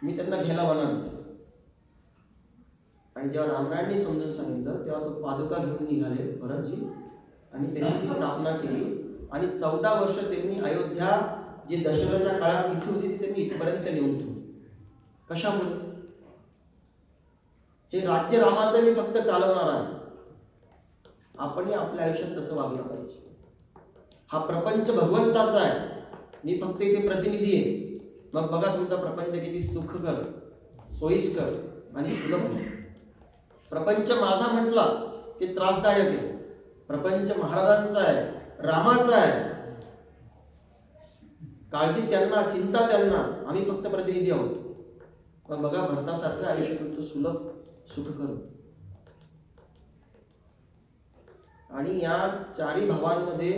मी त्यांना घ्यायला बनायचं. आणि जेव्हा रामरायांनी समजून सांगितलं तेव्हा तो पादुका घेऊन निघाले भरतजी आणि त्यांनी ती स्थापना केली. आणि 14 वर्ष त्यांनी अयोध्या जी दशरथाच्या काळात इथे होती ती त्यांनी इथपर्यंत नेऊन ठेवली. कशामुळे? हे राज्य रामाचं मी फक्त चालवणार आहे. आपणही आपल्या आयुष्यात तसं वागलं पाहिजे. हा प्रपंच भगवंताचा आहे, मी फक्त इथे प्रतिनिधी आहे. मग बघा तुमचा प्रपंच किती सुखकर, सोयीस्कर आणि सुलभ. प्रपंच माझा म्हटला की त्रासदायक आहे. प्रपंच महाराजांचा आहे, रामाचा आहे. काळजी त्यांना, चिंता त्यांना, आम्ही फक्त प्रतिनिधी आहोत. पण बघा भरतासारखं आयुष्य तुमचं सुलभ सुखकर. आणि या 4 भावांमध्ये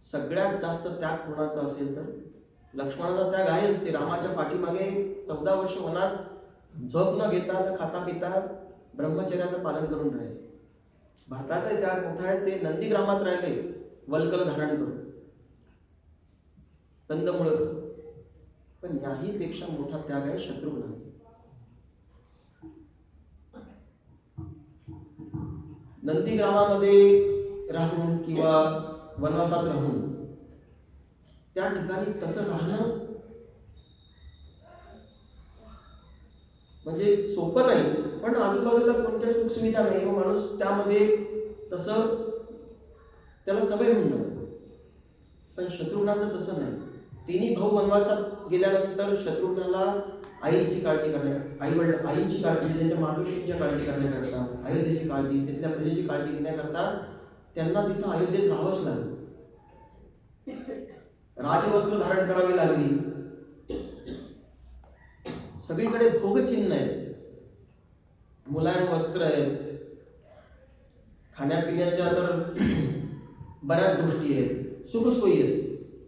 सगळ्यात जास्त त्याग कोणाचा असेल तर लक्ष्मणाचा त्याग आहेच. ते रामाच्या पाठीमागे 14 वर्ष वनात झोप न घेता, न खाता पिता ब्रह्मचर्याचं पालन करून राहिले. भरताचा त्याग मोठा आहे. ते नंदीग्रामात राहिले वल्कल धारण करून, कंदमुळ. पण याही पेक्षा मोठा त्याग आहे शत्रुघ्नाचा. नंदीग्रामामध्ये राहून किंवा वनवासात राहून त्या ठिकाणी तसं राहणं म्हणजे सोपं नाही. पण आजूबाजूला कोणत्या सुखसुविधा नाही, मग माणूस त्यामध्ये तसं त्याला सवय होऊन जाते. पण शत्रुघ्नाचं तसं नाही. 3 भाऊ वनवासात गेल्यानंतर शत्रुघ्नाला आईची काळजी करण्या, आईची काळजी, त्यांच्या मातोश्रींच्या काळजी करण्याकरता, अयोध्येची काळजी, तिथल्या प्रजेची काळजी घेण्याकरता त्यांना तिथं अयोध्येत राहावंच लागलं. राजवस्त्र धारण करावी लागली. सगळीकडे भोगचिन्ह आहेत, मुलायम वस्त्र आहेत, खाण्यापिण्याच्या तर बऱ्याच गोष्टी आहेत, सुखसोयी आहेत.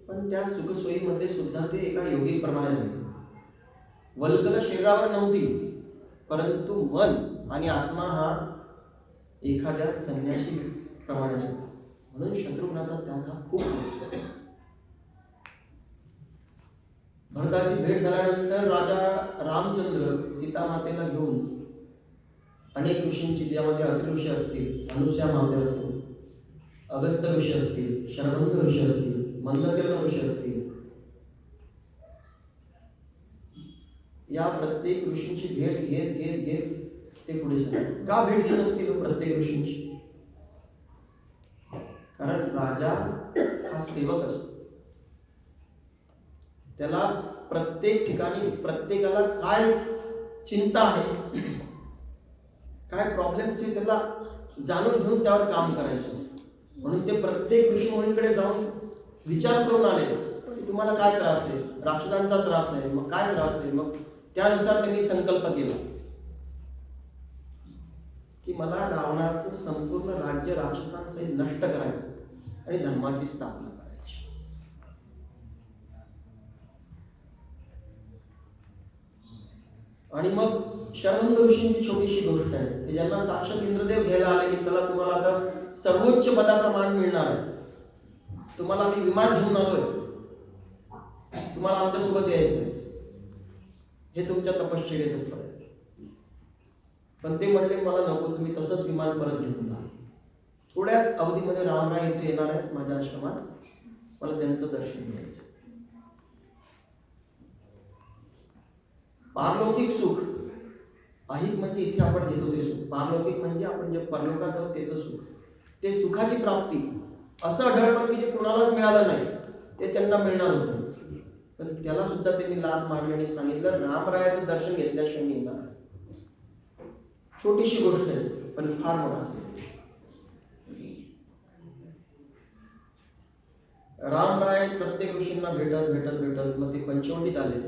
पण पण त्या सुखसोयीमध्ये सुद्धा ते एका योगीप्रमाणे राहिले. वल्कल शरीरावर नव्हती, परंतु मन आणि आत्मा हा एखाद्या संन्यासी प्रमाणे होता. म्हणून शत्रुघ्नाचा त्याग हा खूप मोठा. भरताची भेट झाल्यानंतर राजा रामचंद्र सीतामातेला घेऊन अनेक ऋषींची, त्यामध्ये अत्रि ऋषी असतील, अनुसूया माते असतील, अगस्त ऋषी असतील, शरभंग ऋषी असतील, मंदकिर्ण ऋषी असतील, या प्रत्येक ऋषींची भेट घेत घेत घेत ते पुढे झाले. का भेट घेत असतील प्रत्येक ऋषींची? कारण राजा हा सेवक असतो. त्याला प्रत्येक ठिकाणी प्रत्येकाला काय चिंता आहे, काय प्रॉब्लेम्स आहे, त्याला जाणून घेऊन त्यावर काम करायचं. म्हणून ते प्रत्येक ऋषीमुनींकडे जाऊन विचार करून आले की तुम्हाला काय त्रास आहे, राक्षसांचा त्रास आहे, मग काय त्रास आहे. मग त्यानुसार त्यांनी संकल्प केला की मला रावणाचं संपूर्ण राज्य राक्षसांसहित नष्ट करायचं आणि धर्माची स्थापना करायची. आणि मग शरभंग ऋषींची छोटीशी गोष्ट आहे की ज्यांना साक्षात इंद्रदेव घ्यायला आले की चला तुम्हाला आता सर्वोच्च पदाचा मान मिळणार आहे, तुम्हाला मी विमान घेऊन आलोय, तुम्हाला आमच्यासोबत यायचंय, हे तुमच्या तपश्चर्येचं फळ आहे. पण ते म्हणले मला नको, तुम्ही तसंच विमान परत घेऊन जा. थोड्याच अवधीमध्ये रामराय इथे येणार आहेत माझ्या आश्रमात, मला त्यांचं दर्शन घ्यायचं. पारलौकिक सुख, ऐहिक म्हणजे इथे आपण घेतो ते सुख, पारलौकिक म्हणजे आपण जे परलोकात जाऊ त्याचं सुख, ते सुखाची प्राप्ती असं आढळलं की जे कुणालाच मिळालं नाही ते त्यांना मिळणार होतं. पण त्याला सुद्धा त्यांनी लाथ मारली आणि सांगितलं रामरायाचं दर्शन घेतल्याशिवाय मी येणार. छोटीशी गोष्ट आहे पण फार मोठा असेल. रामराय प्रत्येक ऋषींना भेटत भेटत भेटत मग ते पंचवटीत आले.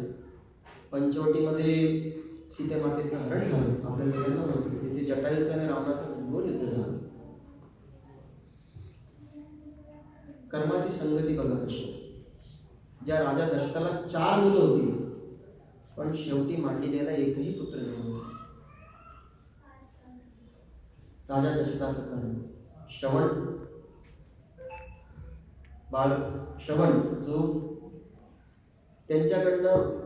पंचवटीमध्ये सीतेमातेचं हरण झालं. आपल्या सगळ्यांना माहिती, तिथे जटायूचं आणि रावणाचं घनघोर युद्ध झालं. कर्माची संगती बघा कशी असते. ज्या राजा दशरथाला 4 मुलं होती पण शेवटी मांडी द्यायला एकही पुत्र नव्हता. राजा दशरथाचं कर्म श्रवण जो त्यांच्याकडनं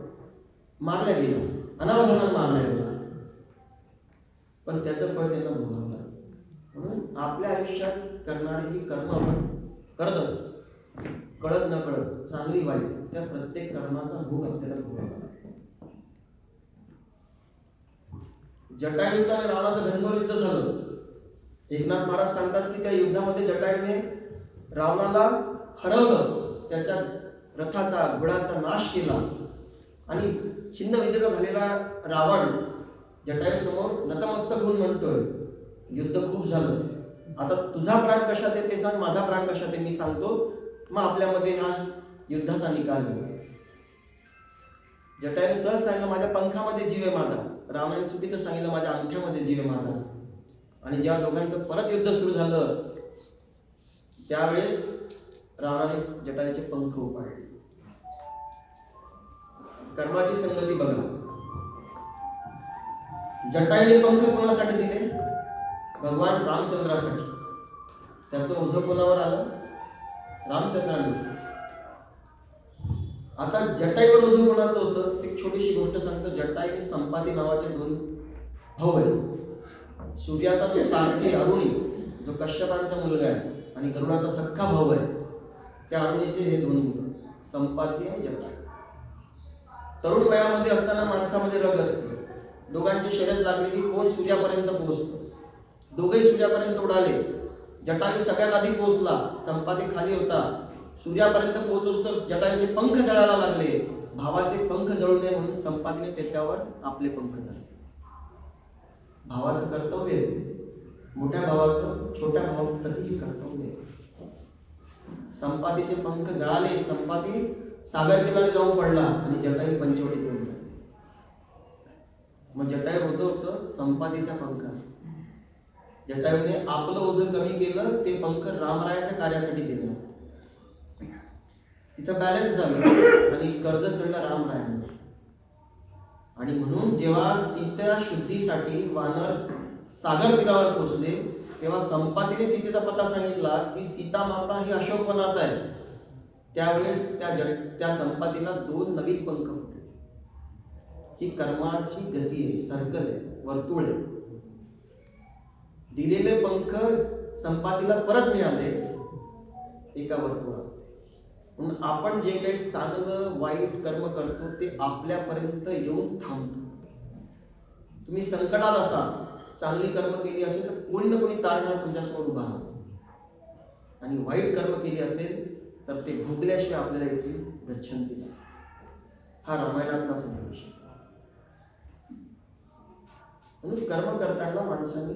मारला गेला, अनावधानात मारला गेला, पण त्याचं फळ त्यांना भोगावं लागलं. म्हणून आपल्या आयुष्यात करणारी जी कर्म आपण करत असतो, कळत न कळत, चांगली वाईट, त्या प्रत्येक कर्माचा भोग आपल्याला भोगावा लागतो. जटायूचा आणि रावणाचं घनघोर युद्ध झालं. एकनाथ महाराज सांगतात की त्या युद्धामध्ये जटायूने रावणाला हरवलं, त्याच्या रथाचा घोडाचा नाश केला आणि छिन्नविद्र झालेला रावण जटायू समोर नतमस्तक होऊन म्हणतोय युद्ध खूप झालं, आता तुझा प्राण कशात आहे ते सांग, माझा प्राण कशात आहे मी सांगतो, मग आपल्यामध्ये हा युद्धाचा निकाल होईल. जटायूने सहज सांगितलं माझ्या पंखामध्ये जीव आहे माझा, रावणाने चुकीचं सांगितलं माझ्या अंगठ्यामध्ये जीव आहे माझा. आणि जेव्हा दोघांचं परत युद्ध सुरू झालं त्यावेळेस रावणाने जटायूचे पंख उपाडले. कर्माची संगती बघा. जटायूने पंख कोणासाठी दिले? भगवान रामचंद्रासाठी. त्याचं ओझं कोणावर आलं? रामचंद्राने. आता जटायूवर ओझं कोणाचं होतं? एक छोटीशी गोष्ट सांगतो. जटायू संपाती नावाचे 2 भाऊ आहेत. सूर्याचा जो सारथी अरुणी, जो कश्यपांचा मुलगा आहे, आणि गरुडाचा सख्खा भाऊ आहे, त्या अरुणीचे हे 2 मुलं, संपाती आणि जटायू. तरुण वयामध्ये असताना माणसामध्ये रग असते. दोघांची शर्यत लागली की कोण सूर्यापर्यंत पोहोचतो. दोघेही सूर्यापर्यंत उडाले. जटायू सगळ्यात आधी पोहोचला, संपाती खाली होता. सूर्यापर्यंत पोहोचोस तर जटायूचे पंख जळायला लागले. भावाचे पंख जळू नये म्हणून संपातीने त्याच्यावर आपले पंख धरले. भावाचं कर्तव्य आहे, मोठ्या भावाचं छोट्या भावाप्रती कर्तव्य आहे. संपातीचे पंख जळाले, संपाती सागर किनारी जाऊन पडला आणि जटायू पंचवटीत येऊन पडला. मग जटायू ओझं होतं संपातीच्या पंखाचं. जटायूने आपलं ओझं कमी केलं, ते पंख रामरायाच्या कार्यासाठी दिलं. तिथं बॅलन्स झालं आणि कर्ज चढलं रामरायांना. आणि म्हणून जेव्हा सीता शुद्धीसाठी वानर सागर तीरावर पोहोचले तेव्हा संपातीने सीतेचा पत्ता सांगितला की सीता माता ही अशोकवनात आहे. त्यावेळेस त्या संपातीला 2 नवीन पंख फुटले. ही कर्माची गती आहे, सर्कल आहे, वर्तुळ आहे. दिलेले पंख संपातीला परत मिळाले एका वर्तुळात. म्हणून आपण जे काही चांगलं वाईट कर्म करतो ते आपल्यापर्यंत येऊन थांबतो. तुम्ही संकटात असाल, चांगली कर्म केली असेल तर कोणी ना कोणी तारणार तुमच्यासमोर उभा राहतो. आणि वाईट कर्म केली असेल तर ते भोगल्याशिवाय आपल्याला इथे गच्छन्ति नाही. हा रामायणातला संदेश. म्हणून कर्म करताना माणसाने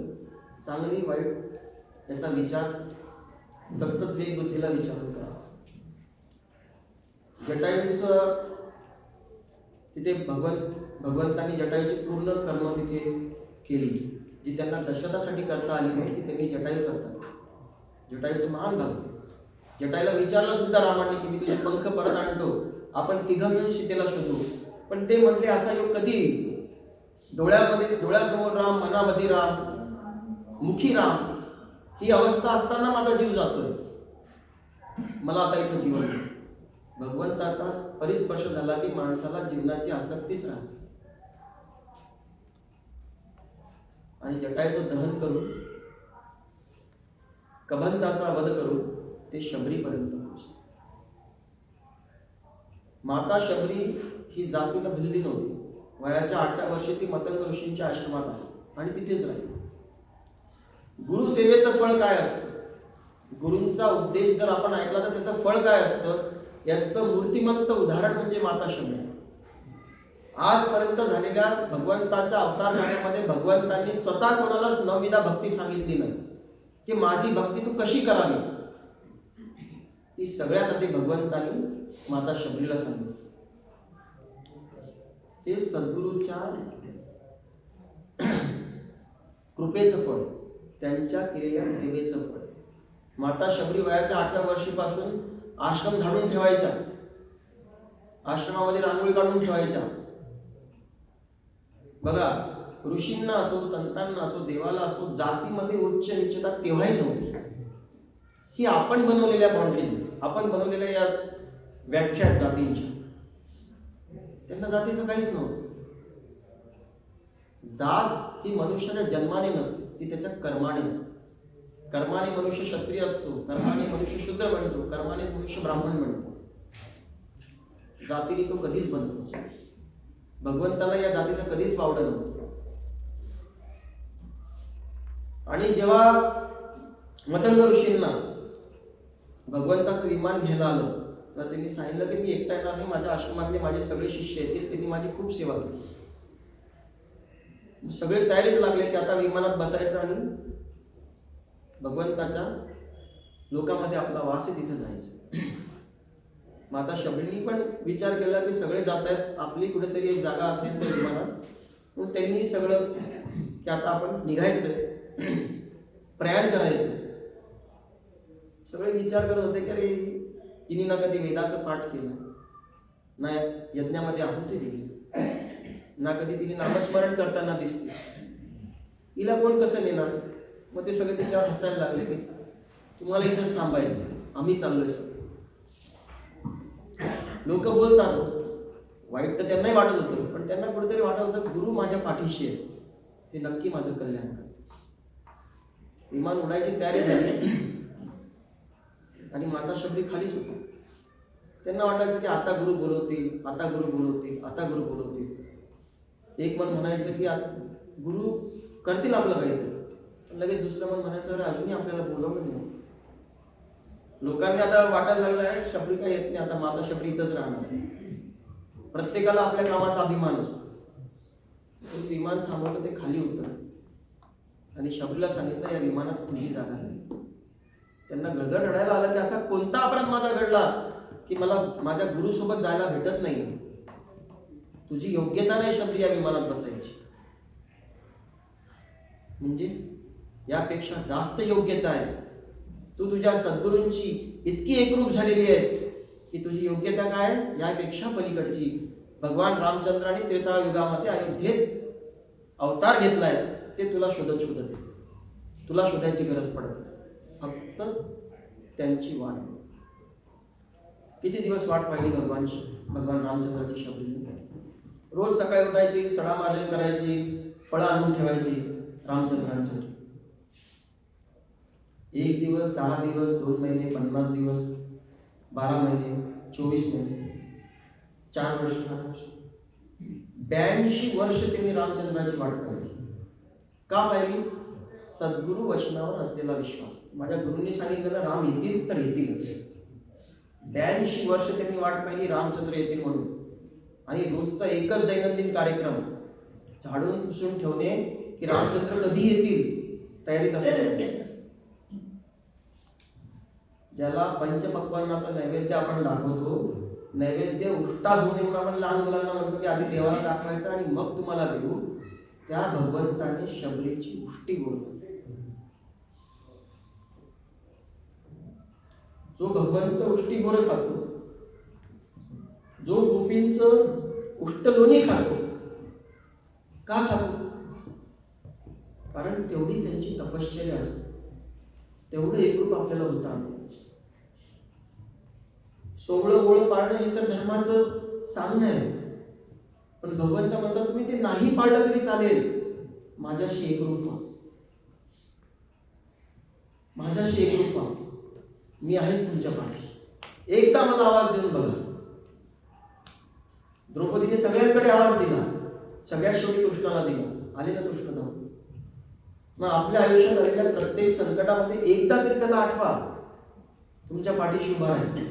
चांगली वाईट याचा विचार सतत बुद्धीला विचारून करा. जटायूच तिथे भगवंतांनी जटायूची पूर्ण कर्म तिथे केली जी त्यांना दशरथासाठी करता आली नाही ती त्यांनी जटायू करतात. जटायूचं महान भाग्य. जटायूला विचारलं सुद्धा रामाने की मी तुझे पंख परत आणतो, आपण तिघं मिळून सीतेला शोधू. पण ते म्हणले असा योग कधी? डोळ्यासमोर राम, मनामध्ये राम, मुखी राम, ही अवस्था असताना माझा जीव जातोय. मला आता इथं जीवन नाही. भगवंताचा परिस्पर्श झाला की माणसाला जीवनाची आसक्तीच राहते. आणि जटायूचं दहन करून, कबंधाचा वध करून ते शबरीपर्यंत पोहोचले. माता शबरी ही जातीला भिल्ली नव्हती. वयाच्या 8व्या वर्षी ती मतंग ऋषींच्या आश्रमात आली आणि तिथेच राहिली. गुरुसेवेचं फळ काय असतं, गुरूंचा उपदेश जर आपण ऐकला तर त्याचं फळ काय असतं, याचं मूर्तिमंत उदाहरण म्हणजे माता शबरी. आजपर्यंत झालेल्या भगवंताच्या अवतार गाण्यामध्ये भगवंतांनी स्वतः कोणालाच नवविधा भक्ती सांगितली नाही की माझी भक्ती तू कशी करावी. ती सगळ्यात आधी भगवंतांनी माता शबरीला सांगितली. हे सद्गुरूच्या कृपेचं फळ, त्यांच्या केलेल्या सेवेचं फळ. माता शबरी वयाच्या 8व्या वर्षीपासून आश्रम झाडून ठेवायच्या, आश्रमामध्ये रांगोळी काढून ठेवायच्या. बघा, ऋषींना असो, संतांना असो, देवाला असो, जातीमध्ये उच्च निश्चिता तेव्हाही नव्हती. ही आपण बनवलेल्या बाउंड्रीज, आपण बनवलेल्या या व्याख्या जातींच्या. त्यांना जातीचं काहीच नव्हतं. जात ही मनुष्याच्या जन्माने नसते, ती त्याच्या कर्माने असते. कर्माने मनुष्य क्षत्रिय असतो, कर्माने मनुष्य शूद्र बनतो, कर्माने मनुष्य ब्राह्मण बनतो. जातीने तो कधीच बनतो. भगवंताला या जातीचं कधीच वावडं नव्हतं. आणि जेव्हा मतंग ऋषींना भगवंताचं विमान घ्यायला आलं तर त्यांनी सांगितलं की मी एकटा येणार नाही, माझ्या आश्रमातले माझे सगळे शिष्य येतील, त्यांनी माझी खूप सेवा केली. सगळे तयारीत लागले की आता विमानात बसायचं आणि भगवंताच्या लोकांमध्ये आपला वास आहे तिथे जायचं. माता शबरीने पण विचार केला की सगळे जात आहेत, आपली कुठेतरी एक जागा असेल त्या विमानात. म्हणून त्यांनी सगळं की आता आपण निघायचंय, प्रयाण करायचं. सगळे विचार करत होते की अरे हिने ना कधी वेदाचं पाठ केलं, ना यज्ञामध्ये आहुती दिली, ना कधी तिने नामस्मरण करताना दिसते, हिला कोण कसं नेणार. मग ते सगळे तिच्यावर हसायला लागले की तुम्हाला इथंच थांबायचं, आम्ही चाललोय. लोक बोलतात, वाईट तर त्यांनाही वाटत होतं, पण त्यांना कुठेतरी वाटत होतं गुरु माझ्या पाठीशी आहे, ते नक्की माझं कल्याण करतात. विमान उडायची तयारी झाली आणि माता शबरी खालीच होती. त्यांना वाटायचं की आता गुरु बोलवतील, आता गुरु बोलवतील, आता गुरु बोलवतील. एक मन म्हणायचं की गुरु करतील आपलं काहीतरी, पण लगेच दुसरं मन म्हणायचं अरे अजूनही आपल्याला बोलवलं नाही. लोकांनी आता वाटायला लागलं आहे शबरी काय येत नाही, आता माता शबरी इथंच राहणार. प्रत्येकाला आपल्या कामाचा अभिमान असतो. विमान थांबवलं, ते खाली उतरलं आणि शबरीला सांगितलं या विमानात तुझी जागा नाही. त्यांना गळगळ रडायला आलं की असा कोणता अपराध माझा घडला की मला माझ्या गुरुसोबत जायला भेटत नाही. तुझी योग्यता नाही शबरी या विमानात बसायची. म्हणजे यापेक्षा जास्त योग्यता आहे. तू तुझ्या सद्गुरूंची इतकी एकरूप झालेली आहेस की तुझी योग्यता काय आहे, यापेक्षा पलीकडची. भगवान रामचंद्राने त्रेतायुगामध्ये अयोध्येत अवतार घेतलाय, ते तुला शोधत शोधत येते. तुला शोधायची गरज पडत नाही, फक्त त्यांची वाट. किती दिवस वाट पाहिली भगवान रामचंद्राची शबरीने. रोज सकाळी उठायची, सडामार्जन करायची, फळं आणून ठेवायची रामचंद्रांसाठी. 1 दिवस, 10 दिवस, 2 महिने, 50 दिवस, 12 महिने, 24 महिने, 4 वर्ष, 82 वर्ष त्यांनी रामचंद्राची वाट पाहिली. का पाहिली? सद्गुरु वचनावर असलेला विश्वास. माझ्या गुरुंनी सांगितलेलं राम येतील तर येतीलच. 82 वर्ष त्यांनी वाट पाहिली रामचंद्र येतील म्हणून. आणि रोजचा एकच दैनंदिन कार्यक्रम, झाडून पुसून ठेवणे की रामचंद्र कधी येतील तयारीत असते. ज्याला पंचपक्वान्नाचा नैवेद्य आपण दाखवतो, नैवेद्य उष्टा होऊ नये म्हणून आपण लहान मुलांना म्हणतो की आधी देवाला दाखवायचं आणि मग तुम्हाला देऊ. त्या भगवंताने शबरीची उष्टी बोलतो. जो भगवंत उष्टी गोड खातो, जो गोपींचं उष्टलोणी खातो, का खातो? कारण तेवढी त्यांची तपश्चर्या असते, तेवढं एकरूप आपल्याला होतं. सोवळं गोळ पाळणं हे तर धर्माचं साधन आहे. पण भगवंत म्हणतात तुम्ही ते नाही पाळलं तरी चालेल, माझ्याशी एकरूप व्हा, माझ्याशी एकरूप व्हा, मी आहेच तुमच्या पाठी. एकदा मला आवाज देऊन बघा. द्रौपदीने सगळ्यांकडे आवाज दिला, सगळ्यात शेवटी कृष्णाला दिला. आले ना कृष्ण धावून. मग आपल्या आयुष्यात आलेल्या प्रत्येक संकटामध्ये एकदा तरी त्याला आठवा, तुमच्या पाठीशी उभा आहे,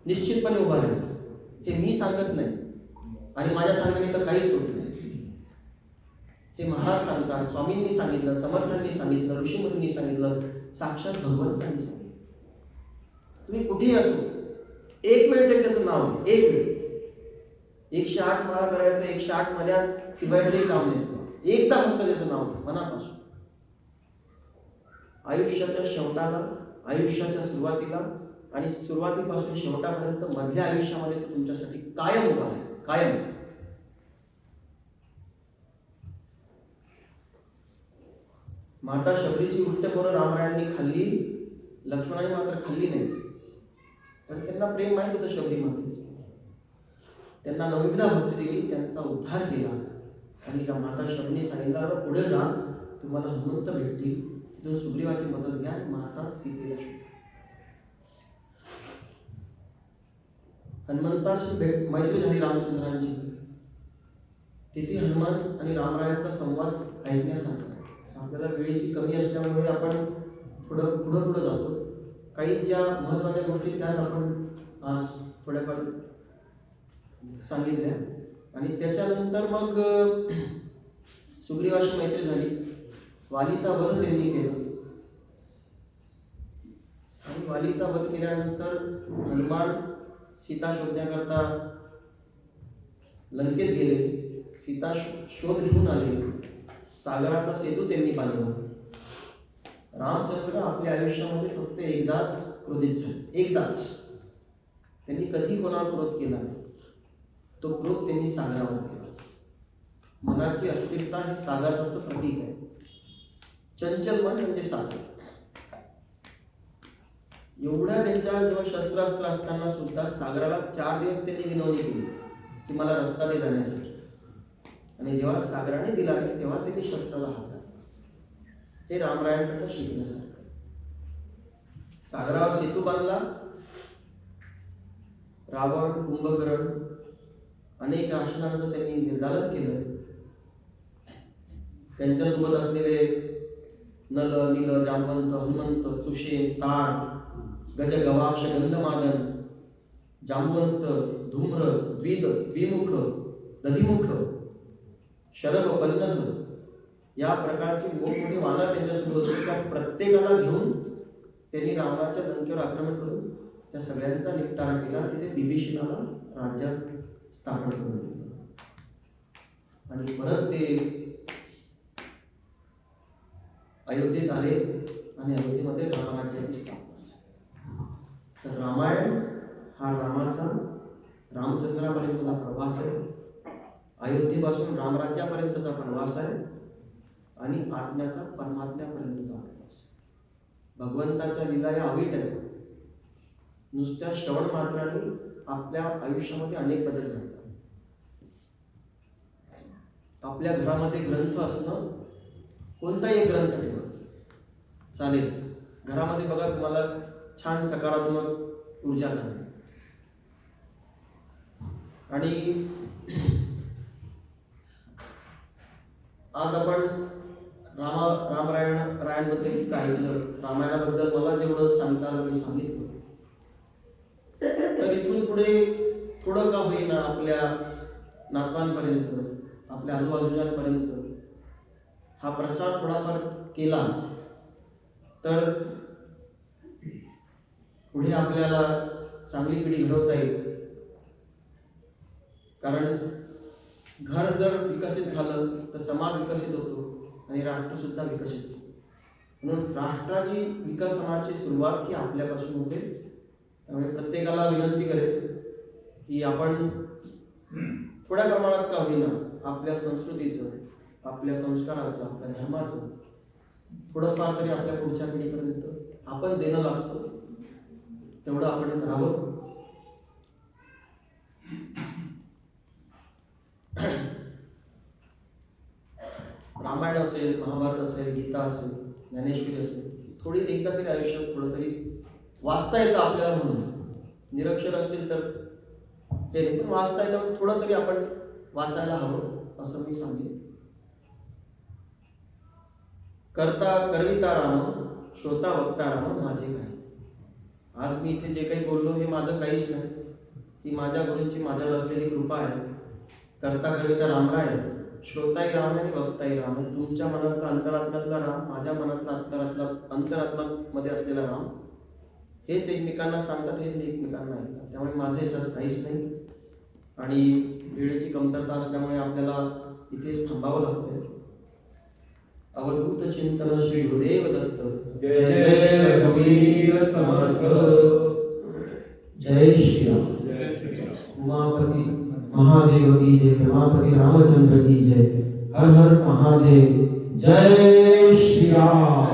निश्चितपणे उभा आहे. हे मी सांगत नाही आणि माझ्या सांगण्याने तर काहीच होत नाही. हे महाराज सांगतात, स्वामींनी सांगितलं, समर्थांनी सांगितलं, ऋषीमुनींनी सांगितलं, साक्षात भगवंतांनी सांगितलं. तुम्ही कुठेही असो, एक वेळ तरी त्याचं नाव आहे. एक वेळ 108 माळा करायचं, 108 मध्यात फिरायचंही काम नाही. एकदा फक्त त्याचं नाव आहे मनापासून. आयुष्याच्या शेवटाला, आयुष्याच्या सुरुवातीला आणि सुरुवातीपासून शेवटापर्यंत मधल्या आयुष्यामध्ये तो तुमच्यासाठी कायम उभा आहे, कायम. माता शबरीची उष्ट बोरं रामरायांनी खाल्ली, लक्ष्मणाने मात्र खाल्ली नाही. पण त्यांना प्रेम माहित होतं शबरी मातेचं. त्यांना नवविधा भक्ती दिली, त्यांचा उद्धार केला. आणि त्या माता शबरीने सांगितलं, पुढे जा, तुम्हाला हनुमंत भेटतील, तिथून सुग्रीवाची मदत घ्या, माता सीतेला शोधा. हनुमंताशी मैत्री झाली रामचंद्रांची. तिथे हनुमान आणि रामरायांचा संवाद ऐकण्यासारखा आहे. आपल्याला वेळेची कमी असल्यामुळे आपण पुढं जातो. काही ज्या महत्वाच्या गोष्टी त्याच आपण आज थोड्याफार सांगितल्या. आणि त्याच्यानंतर मग सुग्रीवाशी मैत्री झाली, वालीचा वध त्यांनी केला. आणि वालीचा वध केल्यानंतर हनुमान सीता शोधण्याकरता लंकेत गेले. सीता शोध घेऊन आले. सागराचा सेतू त्यांनी बांधला. रामचंद्र आपल्या आयुष्यामध्ये फक्त एकदाच क्रोधित झाले, एकदाच. त्यांनी कधी कोणावर क्रोध केला नाही. तो क्रोध त्यांनी सागरावर केला. मनाची अस्थिरता हे सागराचं प्रतीक आहे. चंचल मन म्हणजे सागर. एवढ्या त्यांच्याजवळ शस्त्रास्त्र असताना सुद्धा सागराला 4 दिवस त्यांनी विनवणी केली की मला रस्ता दे जाण्यासाठी. आणि जेव्हा सागराने दिला नाही तेव्हा त्यांनी शस्त्राला हात घातला. हे रामरायांकडे शिकण्यासारखं. सागरावर सेतू बांधला. रावण, कुंभकर्ण अनेक राक्षसांचं त्यांनी निर्दालन केलं. त्यांच्यासोबत असलेले नल, नील, जामवंत, हनुमंत, सुषेण, ताड, गज, गवाक्ष, गंधमादन, जामवंत, धूम्र, द्विमुख, दधिमुख, शरभ, पल्लस या प्रकारचे मोठमोठे वानर त्यांच्यासोबत होते. त्या प्रत्येकाला घेऊन त्यांनी रावणाच्या लंकेवर आक्रमण करून त्या सगळ्यांचा निपटारा केला. तिथे बिभीषणाला राज्यात स्थापन करून दिलं. आणि परत ते अयोध्येत आले आणि अयोध्येमध्ये रामराज्याची स्थापना झाली. तर रामायण हा रामचंद्रापर्यंतचा प्रवास आहे, अयोध्येपासून रामराज्यापर्यंतचा प्रवास आहे आणि आत्म्याचा परमात्म्यापर्यंतचा प्रवास आहे. भगवंताच्या लीला या अवीट आहेत. नुसत्या श्रवण मात्राने आपल्या आयुष्यामध्ये अनेक बदल घडतात. आपल्या घरामध्ये ग्रंथ असणं, कोणताही एक ग्रंथ ठेवा चालेल. घरामध्ये बघा तुम्हाला छान सकारात्मक ऊर्जा झाली. आणि आज आपण रामायणाबद्दल इतकं ऐकलं, रामायणाबद्दल मला जेवढं सांगता आलं मी सांगितलं. तर इथून पुढे थोडं का होईना आपल्या नातवांपर्यंत, आपल्या आजूबाजूच्यांपर्यंत हा प्रसार थोडाफार केला तर पुढे आपल्याला चांगली पिढी घडवता येईल. कारण घर जर विकसित झालं तर समाज विकसित होतो आणि राष्ट्र सुद्धा विकसित होतो. म्हणून राष्ट्राची विकासनाची सुरुवात ही आपल्यापासून होते. त्यामुळे प्रत्येकाला विनंती करेल की आपण थोड्या प्रमाणात का होईना आपल्या संस्कृतीचं, आपल्या संस्काराचं, आपल्या धर्माचं थोडंफार तरी आपल्या पुढच्या पिढीपर्यंत आपण देणं लागतो तेवढं आपण करावं. रामायण असेल, महाभारत असेल, गीता असेल, ज्ञानेश्वरी असेल, थोडी एकदा तरी आयुष्यात थोडं तरी वाचता येतं आपल्याला. म्हणून निरक्षर असतील तर हे पण वाचता येतं, थोडं तरी आपण वाचायला हवं असं मी सांगेन. करविता राम, श्रोता वक्ता राम, माझे काही. आज मी इथे जे काही बोललो हे माझं काहीच नाही, ही माझ्या गुरूंची माझ्यावर असलेली कृपा आहे. करता करविता रामराय, श्रोताही राम आहे, वक्ताही राम आहे. तुमच्या मनातला अंतरात्म्यातला राम, माझ्या मनातला अंतरात्म्यामध्ये असलेला राम, हेच एकमेकांना सांगतात, हेच एकमेकांना ऐकतात. त्यामुळे माझं याच्यात काहीच नाही. आणि वेळेची कमतरता असल्यामुळे आपल्याला इथेच थांबावं लागतंय. अवधूत चिंतन श्री गुरुदेव दत्त. जय जय रघुवीर समर्थ. जय श्रीराम. उमापति महादेव की जय. रमापति रामचंद्र की जय. हर हर महादेव. जय श्री राम.